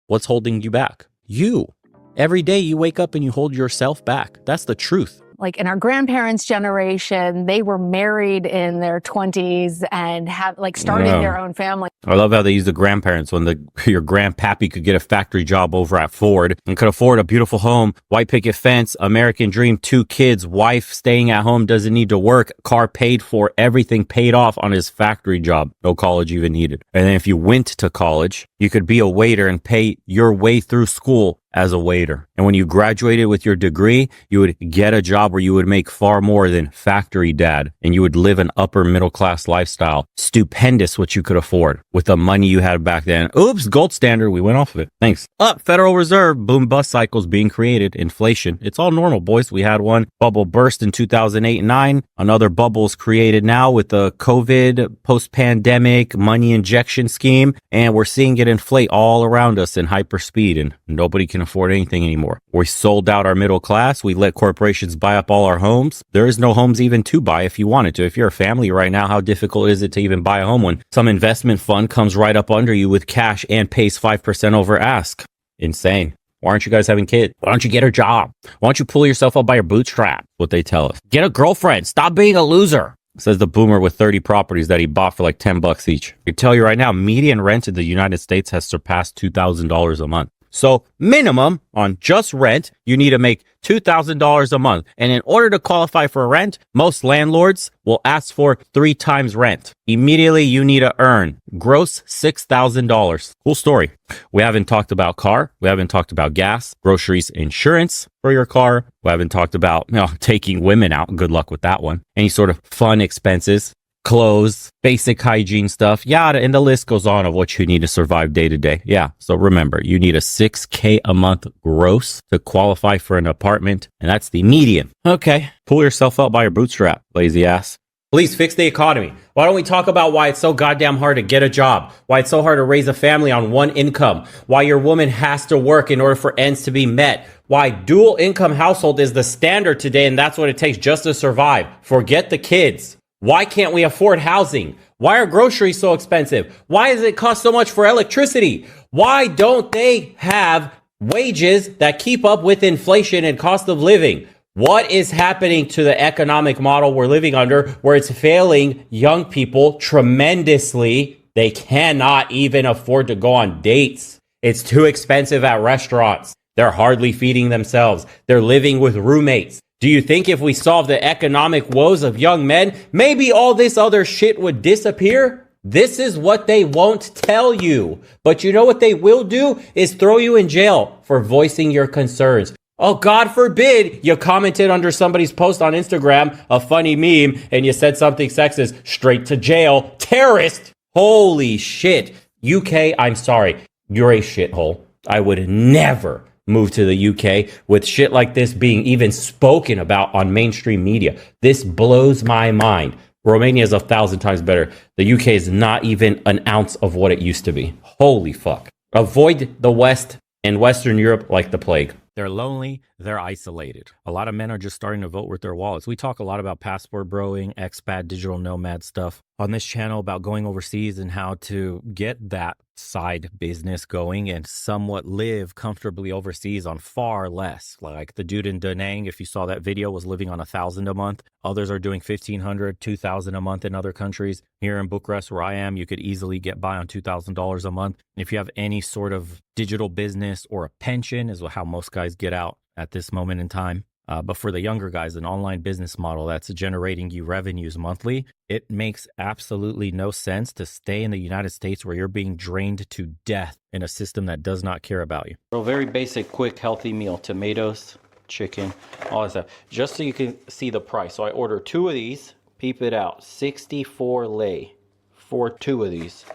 What's holding you back? You. Every day you wake up and you hold yourself back. That's the truth. Like in our grandparents' generation, they were married in their 20s and have started their own family. I love how they use the grandparents when your grandpappy could get a factory job over at Ford and could afford a beautiful home, white picket fence, American dream, 2 kids, wife staying at home, doesn't need to work, car paid for, everything paid off on his factory job. No college even needed. And then if you went to college, you could be a waiter and pay your way through school as a waiter. And when you graduated with your degree, you would get a job where you would make far more than factory dad, and you would live an upper middle class lifestyle. Stupendous what you could afford with the money you had back then. Oops, gold standard. We went off of it. Thanks. Up, Federal Reserve, boom bust cycles being created, inflation. It's all normal, boys. We had one bubble burst in 2008 and 9. Another bubble is created now with the COVID post-pandemic money injection scheme, and we're seeing it inflate all around us in hyper speed, and nobody can afford anything anymore. We sold out our middle class. We let corporations buy up all our homes. There is no homes even to buy if you wanted to. If you're a family right now, how difficult is it to even buy a home when some investment fund comes right up under you with cash and pays 5% over ask? Insane. Why aren't you guys having kids? Why don't you get a job? Why don't you pull yourself up by your bootstraps? What they tell us. Get a girlfriend. Stop being a loser. Says the boomer with 30 properties that he bought for like $10 each. I can tell you right now, median rent in the United States has surpassed $2,000 a month. So minimum on just rent, you need to make $2,000 a month. And in order to qualify for rent, most landlords will ask for 3 times rent. Immediately, you need to earn gross $6,000. Cool story. We haven't talked about car. We haven't talked about gas, groceries, insurance for your car. We haven't talked about taking women out. Good luck with that one. Any sort of fun expenses. Clothes, basic hygiene stuff, yada, and the list goes on of what you need to survive day to day. Yeah, so remember, you need a $6,000 a month gross to qualify for an apartment, and that's the median. Okay, pull yourself up by your bootstrap, lazy ass. Please fix the economy. Why don't we talk about why it's so goddamn hard to get a job? Why it's so hard to raise a family on one income? Why your woman has to work in order for ends to be met? Why dual income household is the standard today, and that's what it takes just to survive. Forget the kids. Why can't we afford housing? Why are groceries so expensive? Why does it cost so much for electricity? Why don't they have wages that keep up with inflation and cost of living? What is happening to the economic model we're living under where it's failing young people tremendously? They cannot even afford to go on dates. It's too expensive at restaurants. They're hardly feeding themselves. They're living with roommates. Do you think if we solve the economic woes of young men, maybe all this other shit would disappear? This is what they won't tell you. But you know what they will do is throw you in jail for voicing your concerns. Oh, God forbid you commented under somebody's post on Instagram, a funny meme, and you said something sexist, straight to jail. Terrorist! Holy shit. UK, I'm sorry. You're a shithole. I would never move to the UK with shit like this being even spoken about on mainstream media. This blows my mind. Romania is 1,000 times better. The UK is not even an ounce of what it used to be. Holy fuck. Avoid the West and Western Europe like the plague. They're lonely, they're isolated. A lot of men are just starting to vote with their wallets. We talk a lot about passport broing, expat, digital nomad stuff on this channel about going overseas and how to get that side business going and somewhat live comfortably overseas on far less. Like the dude in Da Nang, if you saw that video, was living on $1,000 a month. Others are doing $1,500, $2,000 a month in other countries. Here in Bucharest, where I am, you could easily get by on $2,000 a month. If you have any sort of digital business or a pension, is how most guys get out at this moment in time. But for the younger guys, an online business model that's generating you revenues monthly, it makes absolutely no sense to stay in the United States where you're being drained to death in a system that does not care about you. So very basic, quick, healthy meal, tomatoes, chicken, all that stuff, just so you can see the price. So I order 2 of these, peep it out, 64 lei for 2 of these.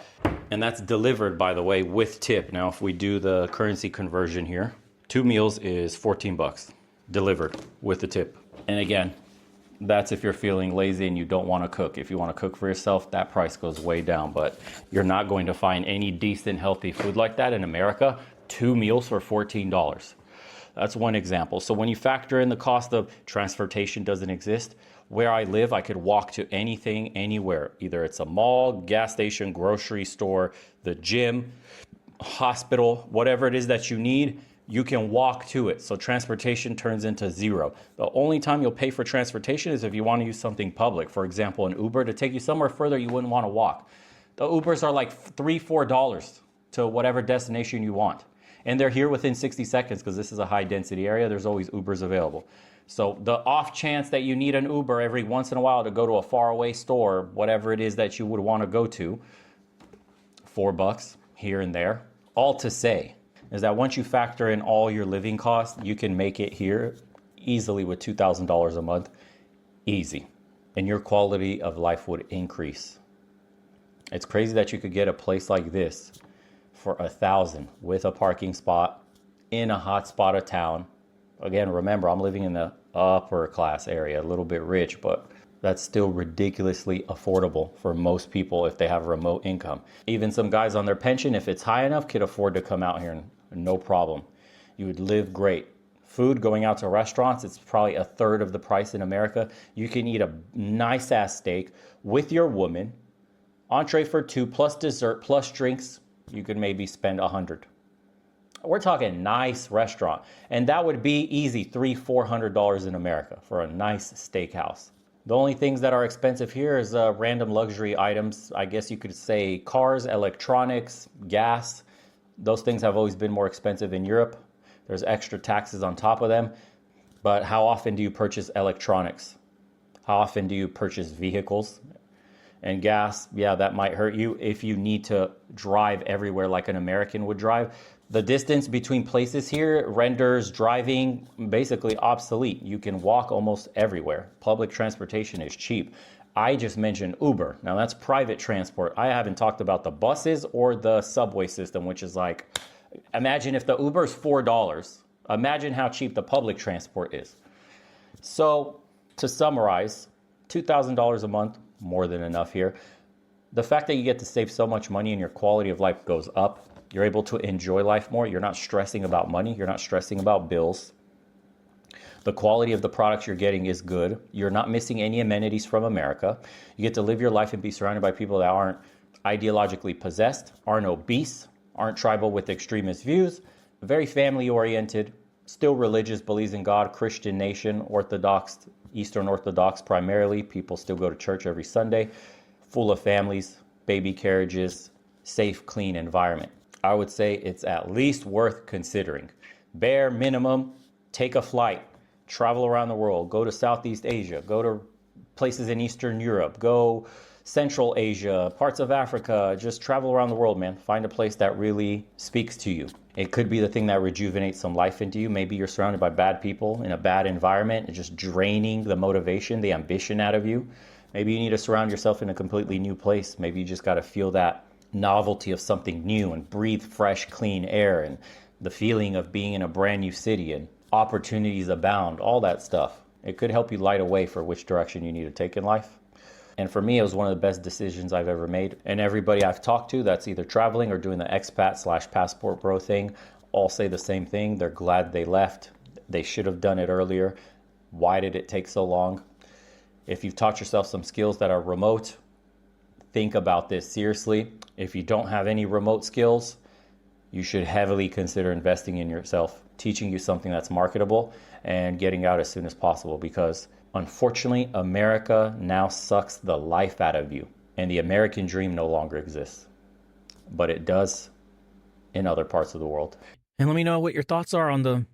And that's delivered, by the way, with tip. Now, if we do the currency conversion here, 2 meals is 14 bucks. Delivered with the tip. And again, that's if you're feeling lazy and you don't want to cook. If you want to cook for yourself, that price goes way down, but you're not going to find any decent, healthy food like that in America. 2 meals for $14. That's one example. So when you factor in the cost of transportation doesn't exist, where I live, I could walk to anything, anywhere. Either it's a mall, gas station, grocery store, the gym, hospital, whatever it is that you need, you can walk to it. So transportation turns into zero. The only time you'll pay for transportation is if you want to use something public. For example, an Uber to take you somewhere further you wouldn't want to walk. The Ubers are like $3, $4 to whatever destination you want. And they're here within 60 seconds because this is a high density area. There's always Ubers available. So the off chance that you need an Uber every once in a while to go to a faraway store, whatever it is that you would want to go to, $4 here and there. All to say is that once you factor in all your living costs, you can make it here easily with $2,000 a month, easy. And your quality of life would increase. It's crazy that you could get a place like this for $1,000 with a parking spot in a hot spot of town. Again, remember, I'm living in the upper class area, a little bit rich, but that's still ridiculously affordable for most people if they have a remote income. Even some guys on their pension, if it's high enough, could afford to come out here and no problem. You would live great. Food, going out to restaurants, it's probably 1/3 of the price in America. You can eat a nice ass steak with your woman, entree for 2 plus dessert plus drinks. You could maybe spend $100. We're talking nice restaurant. And that would be easy, $300, $400 in America for a nice steakhouse. The only things that are expensive here is random luxury items. I guess you could say cars, electronics, gas. Those things have always been more expensive in Europe. There's extra taxes on top of them. But how often do you purchase electronics? How often do you purchase vehicles? And gas, yeah, that might hurt you if you need to drive everywhere like an American would drive. The distance between places here renders driving basically obsolete. You can walk almost everywhere. Public transportation is cheap. I just mentioned Uber. Now that's private transport. I haven't talked about the buses or the subway system, which is like, imagine if the Uber is $4. Imagine how cheap the public transport is. So to summarize, $2,000 a month, more than enough here. The fact that you get to save so much money and your quality of life goes up, you're able to enjoy life more. You're not stressing about money. You're not stressing about bills. The quality of the products you're getting is good. You're not missing any amenities from America. You get to live your life and be surrounded by people that aren't ideologically possessed, aren't obese, aren't tribal with extremist views, very family oriented, still religious, believes in God, Christian nation, Orthodox, Eastern Orthodox primarily. People still go to church every Sunday, full of families, baby carriages, safe, clean environment. I would say it's at least worth considering. Bare minimum, take a flight, travel around the world, go to Southeast Asia, go to places in Eastern Europe, go Central Asia, parts of Africa, just travel around the world, man. Find a place that really speaks to you. It could be the thing that rejuvenates some life into you. Maybe you're surrounded by bad people in a bad environment and just draining the motivation, the ambition out of you. Maybe you need to surround yourself in a completely new place. Maybe you just got to feel that novelty of something new and breathe fresh, clean air and the feeling of being in a brand new city and opportunities abound, all that stuff. It could help you light a way for which direction you need to take in life. And for me, it was one of the best decisions I've ever made. And everybody I've talked to that's either traveling or doing the expat/passport bro thing all say the same thing. They're glad they left. They should have done it earlier. Why did it take so long? If you've taught yourself some skills that are remote, think about this seriously. If you don't have any remote skills, you should heavily consider investing in yourself, teaching you something that's marketable and getting out as soon as possible, because unfortunately, America now sucks the life out of you and the American dream no longer exists, but it does in other parts of the world. And let me know what your thoughts are on the,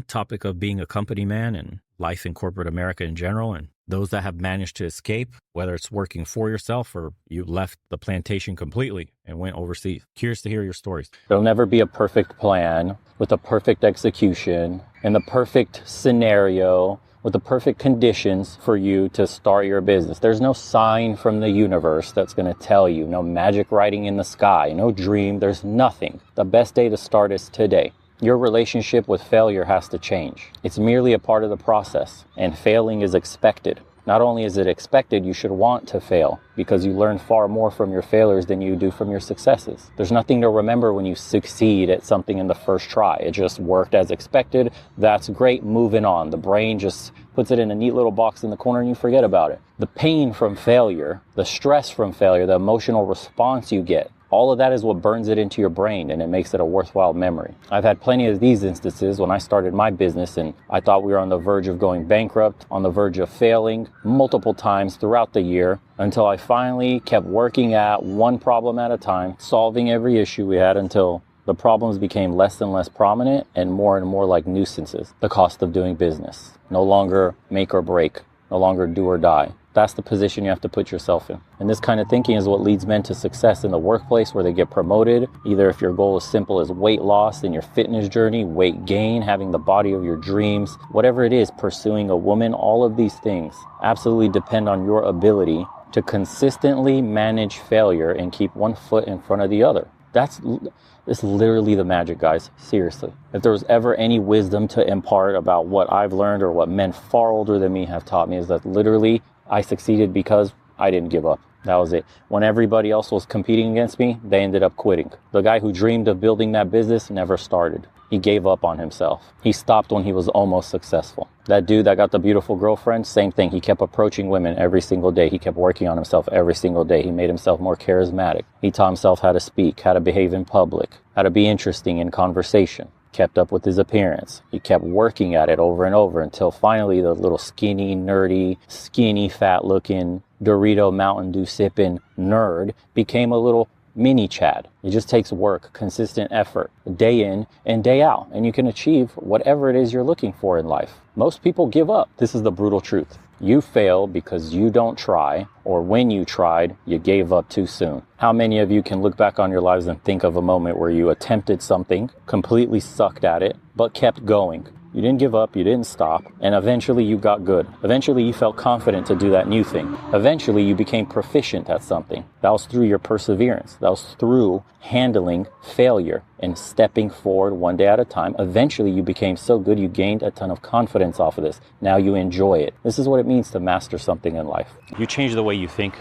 topic of being a company man and life in corporate America in general, and those that have managed to escape, whether it's working for yourself or you left the plantation completely and went overseas. Curious to hear your stories. There'll never be a perfect plan with a perfect execution and the perfect scenario with the perfect conditions for you to start your business. There's no sign from the universe that's going to tell you, no magic writing in the sky, no dream, there's nothing. The best day to start is today. Your relationship with failure has to change. It's merely a part of the process, and failing is expected. Not only is it expected, you should want to fail, because you learn far more from your failures than you do from your successes. There's nothing to remember when you succeed at something in the first try. It just worked as expected. That's great. Moving on. The brain just puts it in a neat little box in the corner and you forget about it. The pain from failure, the stress from failure, the emotional response you get, all of that is what burns it into your brain, and it makes it a worthwhile memory. I've had plenty of these instances when I started my business and I thought we were on the verge of going bankrupt, on the verge of failing multiple times throughout the year, until I finally kept working at one problem at a time, solving every issue we had until the problems became less and less prominent and more like nuisances. The cost of doing business. No longer make or break. No longer do or die. That's the position you have to put yourself in. And this kind of thinking is what leads men to success in the workplace, where they get promoted. Either if your goal is simple as weight loss in your fitness journey, weight gain, having the body of your dreams, whatever it is, pursuing a woman, all of these things absolutely depend on your ability to consistently manage failure and keep one foot in front of the other. It's literally the magic, guys. Seriously. If there was ever any wisdom to impart about what I've learned or what men far older than me have taught me, is that literally I succeeded because I didn't give up. That was it. When everybody else was competing against me, they ended up quitting. The guy who dreamed of building that business never started. He gave up on himself. He stopped when he was almost successful. That dude that got the beautiful girlfriend, same thing. He kept approaching women every single day. He kept working on himself every single day. He made himself more charismatic. He taught himself how to speak, how to behave in public, how to be interesting in conversation. Kept up with his appearance. He kept working at it over and over until finally the little skinny, nerdy, skinny, fat-looking, Dorito Mountain Dew sipping nerd became a little mini Chad. It just takes work, consistent effort, day in and day out, and you can achieve whatever it is you're looking for in life. Most people give up. This is the brutal truth. You fail because you don't try, or when you tried, you gave up too soon. How many of you can look back on your lives and think of a moment where you attempted something, completely sucked at it, but kept going? You didn't give up, you didn't stop, and eventually you got good. Eventually you felt confident to do that new thing. Eventually you became proficient at something. That was through your perseverance. That was through handling failure and stepping forward one day at a time. Eventually you became so good you gained a ton of confidence off of this. Now you enjoy it. This is what it means to master something in life. You change the way you think.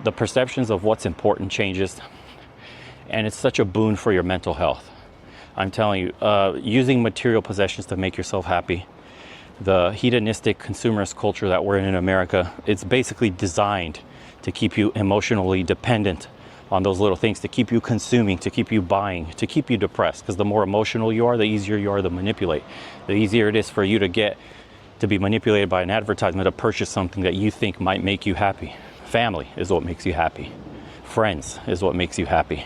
The perceptions of what's important changes, and it's such a boon for your mental health. I'm telling you, using material possessions to make yourself happy. The hedonistic consumerist culture that we're in America, it's basically designed to keep you emotionally dependent on those little things, to keep you consuming, to keep you buying, to keep you depressed. Because the more emotional you are, the easier you are to manipulate. The easier it is for you to be manipulated by an advertisement to purchase something that you think might make you happy. Family is what makes you happy. Friends is what makes you happy.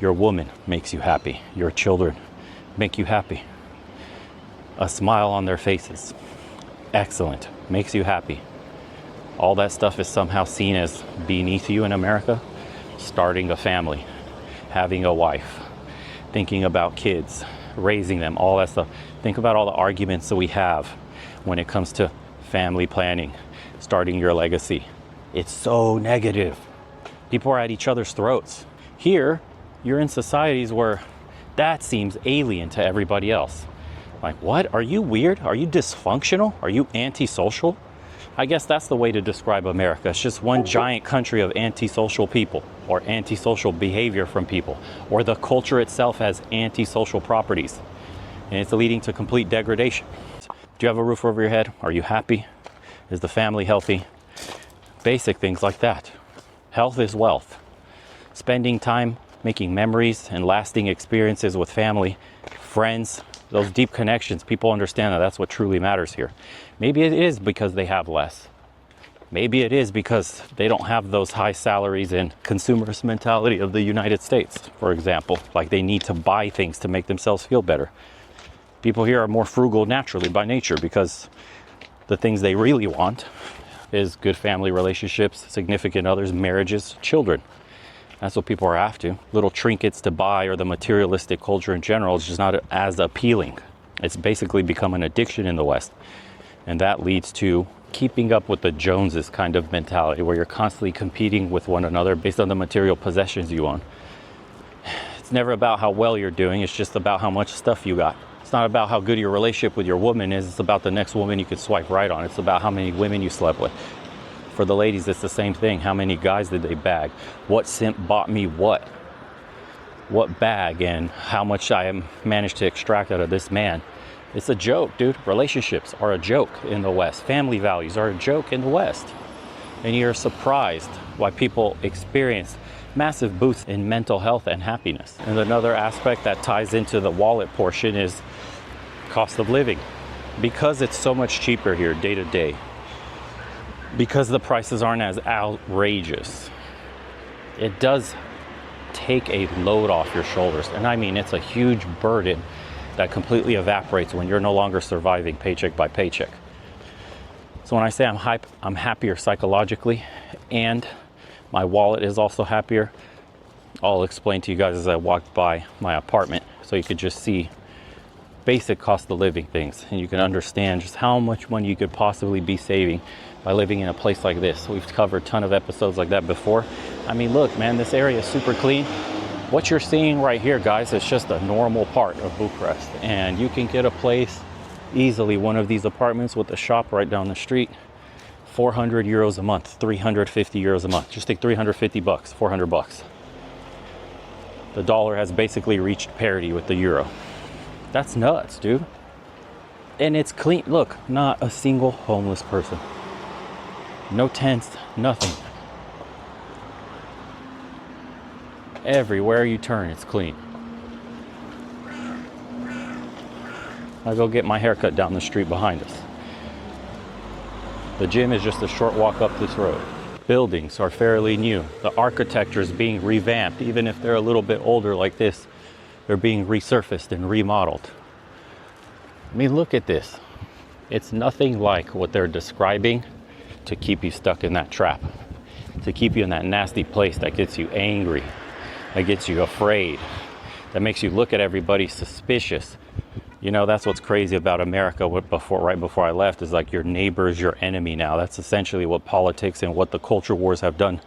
Your woman makes you happy. Your children make you happy. A smile on their faces, excellent, makes you happy. All that stuff is somehow seen as beneath you in America. Starting a family, having a wife, thinking about kids, raising them, all that stuff. Think about all the arguments that we have when it comes to family planning, starting your legacy. It's so negative. People are at each other's throats. Here, you're in societies where that seems alien to everybody else. Like, what? Are you weird? Are you dysfunctional? Are you antisocial? I guess that's the way to describe America. It's just one giant country of antisocial people, or antisocial behavior from people, or the culture itself has antisocial properties, and it's leading to complete degradation. Do you have a roof over your head? Are you happy? Is the family healthy? Basic things like that. Health is wealth. Spending time making memories and lasting experiences with family, friends, those deep connections, people understand that that's what truly matters here. Maybe it is because they have less. Maybe it is because they don't have those high salaries and consumerist mentality of the United States, for example. Like they need to buy things to make themselves feel better. People here are more frugal naturally by nature because the things they really want is good family relationships, significant others, marriages, children. That's what people are after. Little trinkets to buy or the materialistic culture in general is just not as appealing. It's basically become an addiction in the West. And that leads to keeping up with the Joneses kind of mentality where you're constantly competing with one another based on the material possessions you own. It's never about how well you're doing. It's just about how much stuff you got. It's not about how good your relationship with your woman is. It's about the next woman you could swipe right on. It's about how many women you slept with. For the ladies, it's the same thing. How many guys did they bag? What simp bought me what bag, and how much I managed to extract out of this man. It's a joke, dude. Relationships are a joke in the West. Family values are a joke in the West. And you're surprised why people experience massive boosts in mental health and happiness. And another aspect that ties into the wallet portion is cost of living. Because it's so much cheaper here day to day, because the prices aren't as outrageous, it does take a load off your shoulders. And I mean, it's a huge burden that completely evaporates when you're no longer surviving paycheck by paycheck. So when I say I'm happier psychologically and my wallet is also happier, I'll explain to you guys as I walked by my apartment so you could just see basic cost of living things and you can understand just how much money you could possibly be saving by living in a place like this. We've covered a ton of episodes like that before. I mean, look, man, this area is super clean. What you're seeing right here, guys, is just a normal part of Bucharest. And you can get a place easily, one of these apartments with a shop right down the street, 400 euros a month, 350 euros a month. Just take 350 bucks, 400 bucks. The dollar has basically reached parity with the euro. That's nuts, dude. And it's clean. Look, not a single homeless person. No tents, nothing. Everywhere you turn, it's clean. I go get my haircut down the street behind us. The gym is just a short walk up this road. Buildings are fairly new. The architecture is being revamped. Even if they're a little bit older like this, they're being resurfaced and remodeled. I mean, look at this. It's nothing like what they're describing to keep you stuck in that trap, to keep you in that nasty place that gets you angry, that gets you afraid, that makes you look at everybody suspicious. You know, that's what's crazy about America. Right before I left, is like your neighbor is your enemy now. That's essentially what politics and what the culture wars have done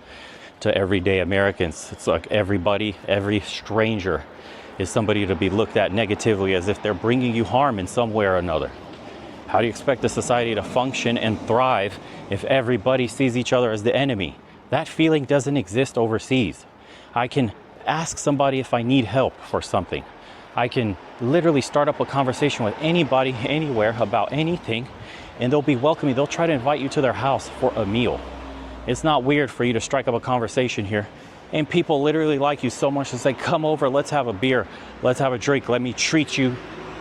to everyday Americans. It's like everybody, every stranger is somebody to be looked at negatively as if they're bringing you harm in some way or another. How do you expect a society to function and thrive if everybody sees each other as the enemy? That feeling doesn't exist overseas. I can ask somebody if I need help for something. I can literally start up a conversation with anybody, anywhere, about anything, and they'll be welcoming. They'll try to invite you to their house for a meal. It's not weird for you to strike up a conversation here. And people literally like you so much to say, come over, let's have a beer, let's have a drink, let me treat you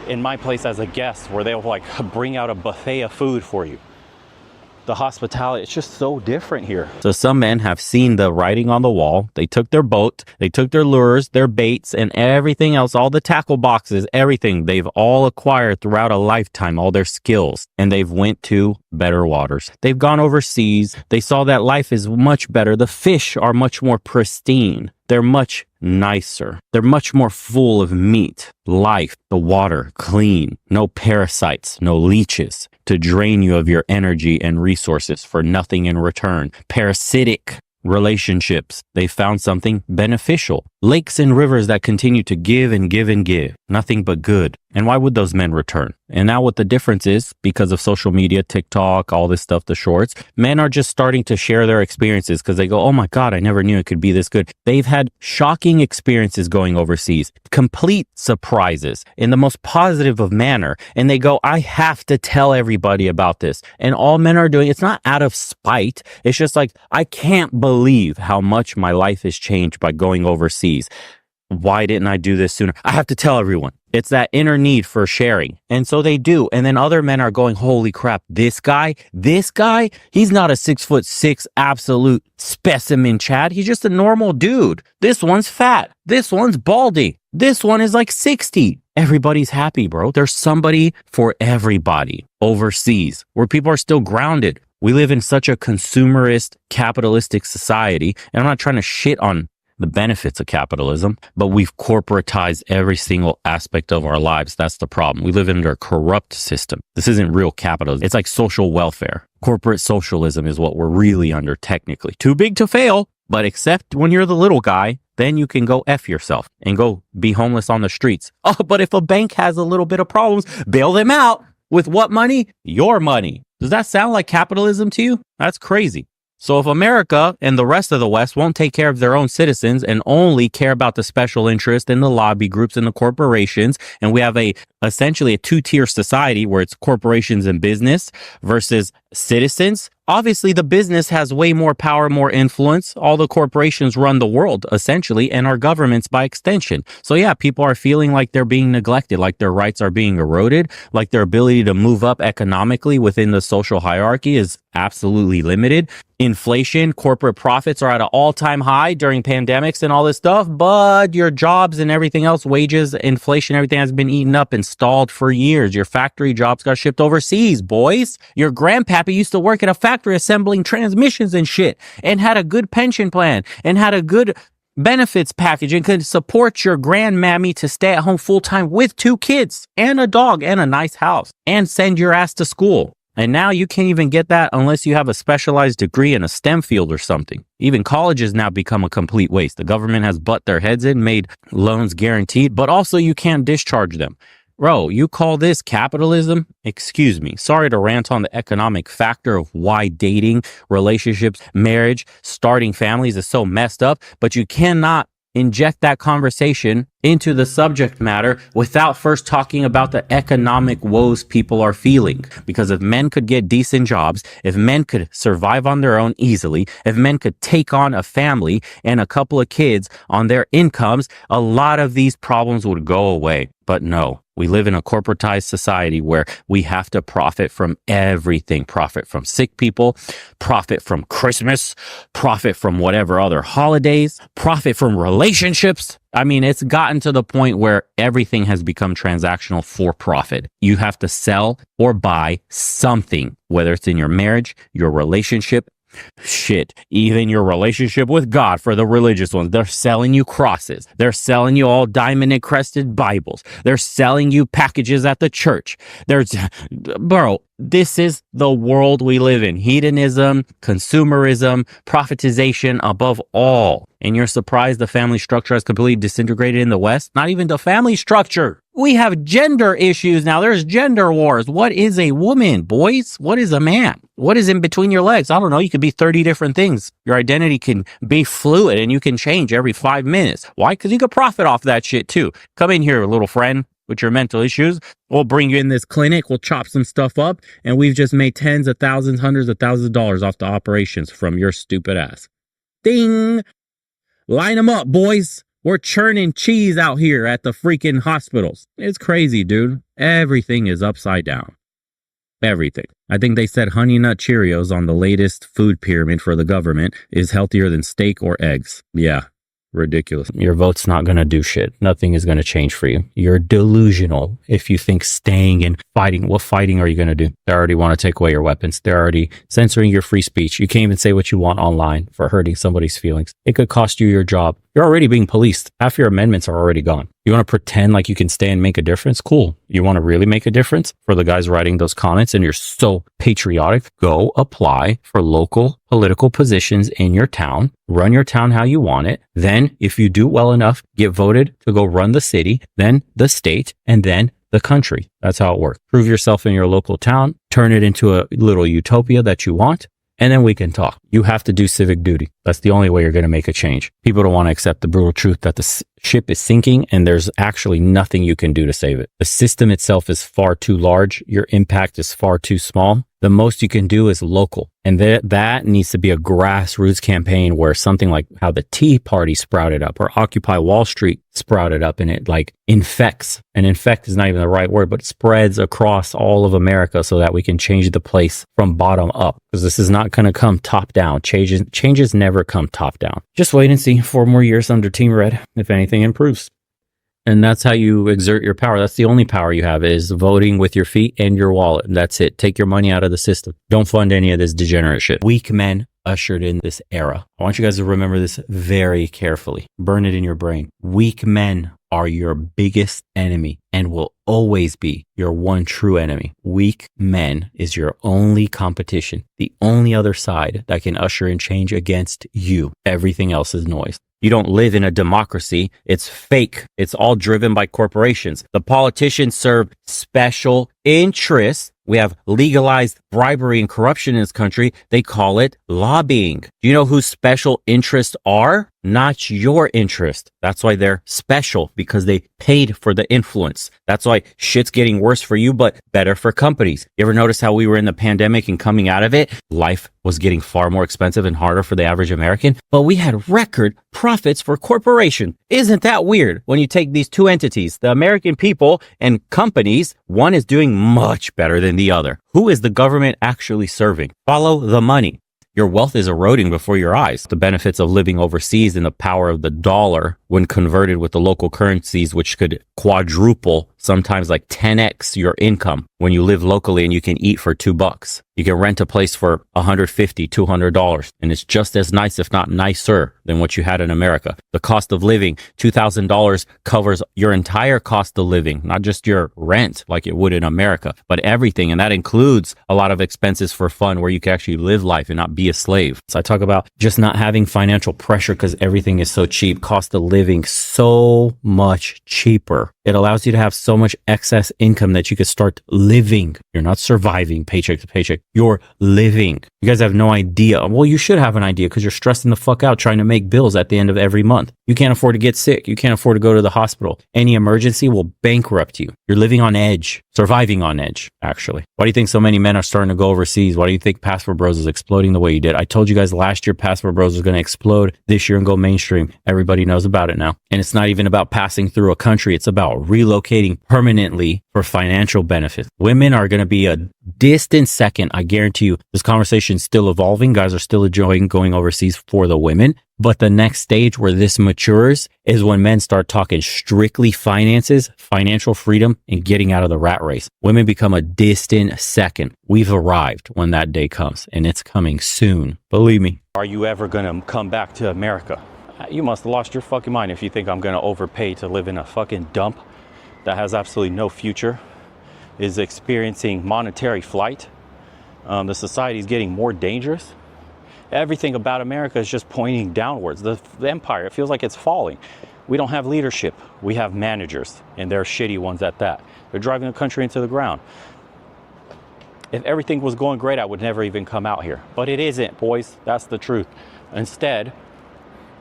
in my place as a guest, where they'll like bring out a buffet of food for you. The hospitality, it's just so different here. So some men have seen the writing on the wall. They took their boat, they took their lures, their baits, and everything else, all the tackle boxes, everything they've all acquired throughout a lifetime, all their skills, and they've went to better waters. They've gone overseas. They saw that life is much better. The fish are much more pristine. They're much nicer. They're much more full of meat, life, the water, clean, no parasites, no leeches to drain you of your energy and resources for nothing in return. Parasitic relationships. They found something beneficial. Lakes and rivers that continue to give and give and give. Nothing but good. And why would those men return? And now what the difference is, because of social media, TikTok, all this stuff, the shorts, men are just starting to share their experiences because they go, oh my God, I never knew it could be this good. They've had shocking experiences going overseas, complete surprises in the most positive of manner. And they go, I have to tell everybody about this. And all men are doing, it's not out of spite. It's just like, I can't believe how much my life has changed by going overseas. Why didn't I do this sooner? I have to tell everyone. It's that inner need for sharing. And so they do. And then other men are going, holy crap, this guy, he's not a 6'6" absolute specimen, Chad. He's just a normal dude. This one's fat. This one's baldy. This one is like 60. Everybody's happy, bro. There's somebody for everybody overseas where people are still grounded. We live in such a consumerist, capitalistic society. And I'm not trying to shit on the benefits of capitalism, but we've corporatized every single aspect of our lives. That's the problem. We live under a corrupt system. This isn't real capitalism. It's like social welfare. Corporate socialism is what we're really under technically. Too big to fail, but except when you're the little guy, then you can go F yourself and go be homeless on the streets. Oh, but if a bank has a little bit of problems, bail them out. With what money? Your money. Does that sound like capitalism to you? That's crazy. So if America and the rest of the West won't take care of their own citizens and only care about the special interest in the lobby groups and the corporations, and we have essentially a two-tier society where it's corporations and business versus citizens, obviously the business has way more power, more influence. All the corporations run the world, essentially, and our governments by extension. So yeah, people are feeling like they're being neglected, like their rights are being eroded, like their ability to move up economically within the social hierarchy is absolutely limited. Inflation, corporate profits are at an all-time high during pandemics and all this stuff, but your jobs and everything else, wages, inflation, everything has been eaten up and stalled for years. Your factory jobs got shipped overseas, boys. Your grandpappy used to work at a factory assembling transmissions and shit and had a good pension plan and had a good benefits package and could support your grandmammy to stay at home full-time with 2 kids and a dog and a nice house and send your ass to school. And now you can't even get that unless you have a specialized degree in a STEM field or something. Even college has now become a complete waste. The government has butt their heads in, made loans guaranteed, but also you can't discharge them. Bro, you call this capitalism? Excuse me. Sorry to rant on the economic factor of why dating, relationships, marriage, starting families is so messed up, but you cannot inject that conversation into the subject matter without first talking about the economic woes people are feeling. Because if men could get decent jobs, if men could survive on their own easily, if men could take on a family and a couple of kids on their incomes, a lot of these problems would go away. But no, we live in a corporatized society where we have to profit from everything. Profit from sick people, profit from Christmas, profit from whatever other holidays, profit from relationships. I mean, it's gotten to the point where everything has become transactional for profit. You have to sell or buy something, whether it's in your marriage, your relationship, shit, even your relationship with God for the religious ones. They're selling you crosses. They're selling you all diamond encrusted Bibles. They're selling you packages at the church. Bro, this is the world we live in. Hedonism, consumerism, profitization above all. And you're surprised the family structure has completely disintegrated in the West? Not even the family structure. We have gender issues now. There's gender wars. What is a woman, boys? What is a man? What is in between your legs? I don't know. You could be 30 different things. Your identity can be fluid and you can change every 5 minutes. Why? Because you could profit off that shit too. Come in here, little friend, with your mental issues. We'll bring you in this clinic. We'll chop some stuff up. And we've just made tens of thousands, hundreds of thousands of dollars off the operations from your stupid ass. Ding! Line them up, boys. We're churning cheese out here at the freaking hospitals. It's crazy, dude. Everything is upside down. Everything. I think they said Honey Nut Cheerios on the latest food pyramid for the government is healthier than steak or eggs. Yeah. Ridiculous. Your vote's not going to do shit. Nothing is going to change for you. You're delusional if you think staying and fighting. What fighting are you going to do? They already want to take away your weapons. They're already censoring your free speech. You can't even say what you want online for hurting somebody's feelings. It could cost you your job. You're already being policed. Half your amendments are already gone. You want to pretend like you can stay and make a difference? Cool. You want to really make a difference? For the guys writing those comments and you're so patriotic, go apply for local political positions in your town. Run your town how you want it. Then, if you do well enough, get voted to go run the city, then the state, and then the country. That's how it works. Prove yourself in your local town, turn it into a little utopia that you want, and then we can talk. You have to do civic duty. That's the only way you're going to make a change. People don't want to accept the brutal truth that the ship is sinking and there's actually nothing you can do to save it. The system itself is far too large. Your impact is far too small. The most you can do is local. And that needs to be a grassroots campaign where something like how the Tea Party sprouted up or Occupy Wall Street sprouted up, and it like infects. And infect is not even the right word, but spreads across all of America so that we can change the place from bottom up. Because this is not going to come top down. Changes never come top down. Just wait and see 4 more years under Team Red if anything improves. And that's how you exert your power. That's the only power you have, is voting with your feet and your wallet. That's it. Take your money out of the system. Don't fund any of this degenerate shit. Weak men ushered in this era. I want you guys to remember this very carefully. Burn it in your brain. Weak men are your biggest enemy and will always be your one true enemy. Weak men is your only competition, the only other side that can usher in change against you. Everything else is noise. You don't live in a democracy. It's fake. It's all driven by corporations. The politicians serve special interests. We have legalized bribery and corruption in this country. They call it lobbying. Do you know whose special interests are? Not your interest. That's why they're special, because they paid for the influence. That's why shit's getting worse for you, but better for companies. You ever notice how we were in the pandemic and coming out of it? Life was getting far more expensive and harder for the average American, but we had record profits for corporations. Isn't that weird? When you take these two entities, the American people and companies, one is doing much better than the other. Who is the government actually serving? Follow the money. Your wealth is eroding before your eyes. The benefits of living overseas and the power of the dollar when converted with the local currencies, which could quadruple, sometimes like 10x your income when you live locally and you can eat for $2. You can rent a place for $150, $200, and it's just as nice, if not nicer, than what you had in America. The cost of living, $2,000 covers your entire cost of living, not just your rent like it would in America, but everything. And that includes a lot of expenses for fun where you can actually live life and not be a slave. So I talk about just not having financial pressure because everything is so cheap. Cost of living so much cheaper. It allows you to have so much excess income that you could start living. You're not surviving paycheck to paycheck. You're living. You guys have no idea. Well, you should have an idea because you're stressing the fuck out trying to make bills at the end of every month. You can't afford to get sick. You can't afford to go to the hospital. Any emergency will bankrupt you. You're living on edge, surviving on edge, actually. Why do you think so many men are starting to go overseas? Why do you think Passport Bros is exploding the way you did? I told you guys last year Passport Bros was going to explode this year and go mainstream. Everybody knows about it now. And it's not even about passing through a country. It's about relocating permanently for financial benefits. Women are going to be a distant second. I guarantee you this conversation is still evolving. Guys are still enjoying going overseas for the women. But the next stage where this matures is when men start talking strictly finances, financial freedom, and getting out of the rat race. Women become a distant second. We've arrived when that day comes, and it's coming soon. Believe me. Are you ever going to come back to America? You must have lost your fucking mind if you think I'm going to overpay to live in a fucking dump that has absolutely no future, is experiencing monetary flight. The society is getting more dangerous. Everything about America is just pointing downwards. The empire, it feels like it's falling. We don't have leadership. We have managers, and they're shitty ones at that. They're driving the country into the ground. If everything was going great, I would never even come out here. But it isn't, boys. That's the truth. Instead,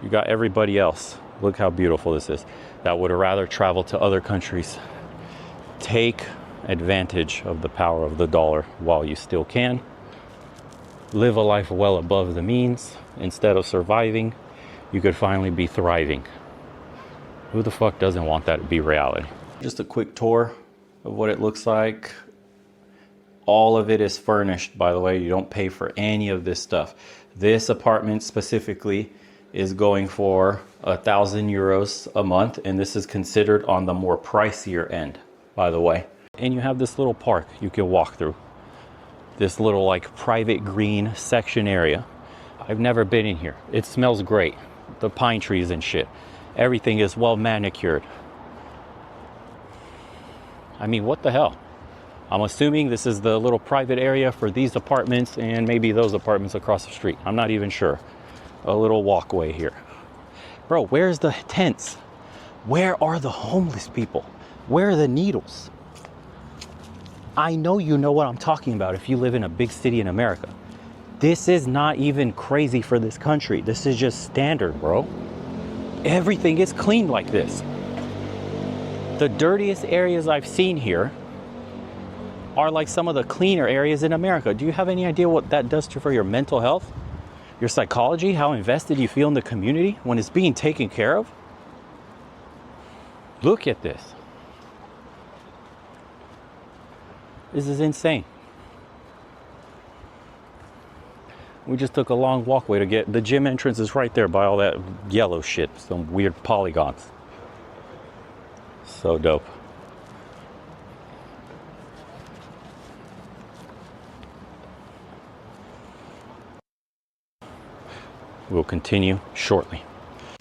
you got everybody else. Look how beautiful this is. That would rather travel to other countries. Take advantage of the power of the dollar while you still can. Live a life well above the means. Instead of surviving, you could finally be thriving. Who the fuck doesn't want that to be reality? Just a quick tour of what it looks like. All of it is furnished, by the way. You don't pay for any of this stuff. This apartment specifically is going for 1,000 euros a month, and this is considered on the more pricier end, by the way. And you have this little park you can walk through. This little like private green section area. I've never been in here. It smells great. the pine trees and shit. Everything is well manicured. I mean, what the hell? I'm assuming this is the little private area for these apartments and maybe those apartments across the street. I'm not even sure. A little walkway here. Bro, where's the tents? Where are the homeless people? Where are the needles? I know you know what I'm talking about if you live in a big city in America. This is not even crazy for this country. This is just standard, bro. Everything is clean like this. The dirtiest areas I've seen here are like some of the cleaner areas in America. Do you have any idea what that does for your mental health? Your psychology? How invested you feel in the community when it's being taken care of? Look at this. This is insane. We just took a long walkway to get the gym entrance is right there by all that yellow shit, some weird polygons. So dope. We'll continue shortly.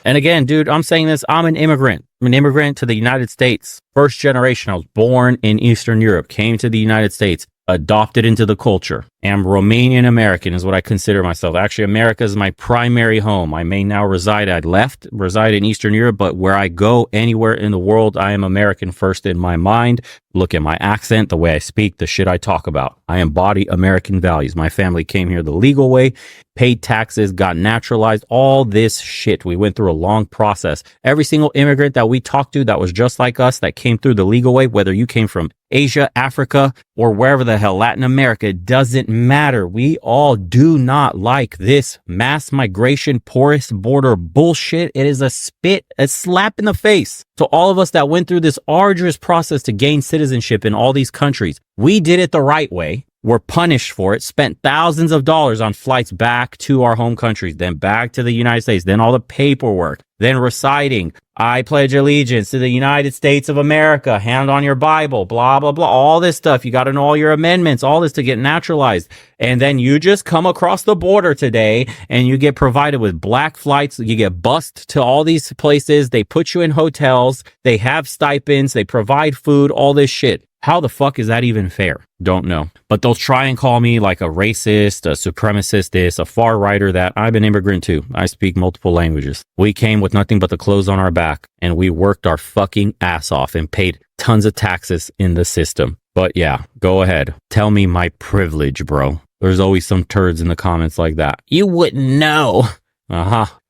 And again, dude, I'm saying this, I'm an immigrant. I'm an immigrant to the United States. First generation. I was born in Eastern Europe, came to the United States, adopted into the culture. I'm Romanian American is what I consider myself. Actually, America is my primary home. I may now reside in Eastern Europe, but where I go anywhere in the world, I am American first in my mind. Look at my accent, the way I speak, the shit I talk about. I embody American values. My family came here the legal way, paid taxes, got naturalized, all this shit. We went through a long process. Every single immigrant that we talked to that was just like us, that came through the legal way, whether you came from Asia, Africa, or wherever the hell, Latin America, it doesn't matter. We all do not like this mass migration, porous border bullshit. It is a slap in the face. So all of us that went through this arduous process to gain citizenship in all these countries, we did it the right way. Were punished for it, spent thousands of dollars on flights back to our home countries, then back to the United States, then all the paperwork, then reciting, I pledge allegiance to the United States of America, hand on your Bible, blah, blah, blah, all this stuff. You got to know all your amendments, all this to get naturalized. And then you just come across the border today and you get provided with black flights. You get bused to all these places. They put you in hotels. They have stipends. They provide food, all this shit. How the fuck is that even fair? Don't know. But they'll try and call me like a racist, a supremacist, this, a far righter that. I'm an immigrant too. I speak multiple languages. We came with nothing but the clothes on our back and we worked our fucking ass off and paid tons of taxes in the system. But yeah, go ahead. Tell me my privilege, bro. There's always some turds in the comments like that. You wouldn't know.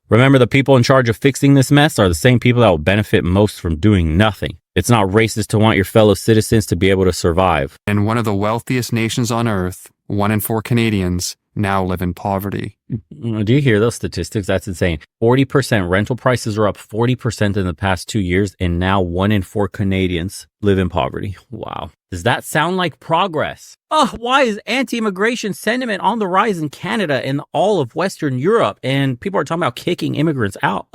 Remember, the people in charge of fixing this mess are the same people that will benefit most from doing nothing. It's not racist to want your fellow citizens to be able to survive. In one of the wealthiest nations on earth, 1 in 4 Canadians now live in poverty. Do you hear those statistics? That's insane. 40% rental prices are up 40% in the past 2 years, and now 1 in 4 Canadians live in poverty. Wow. Does that sound like progress? Why is anti-immigration sentiment on the rise in Canada and all of Western Europe? And people are talking about kicking immigrants out.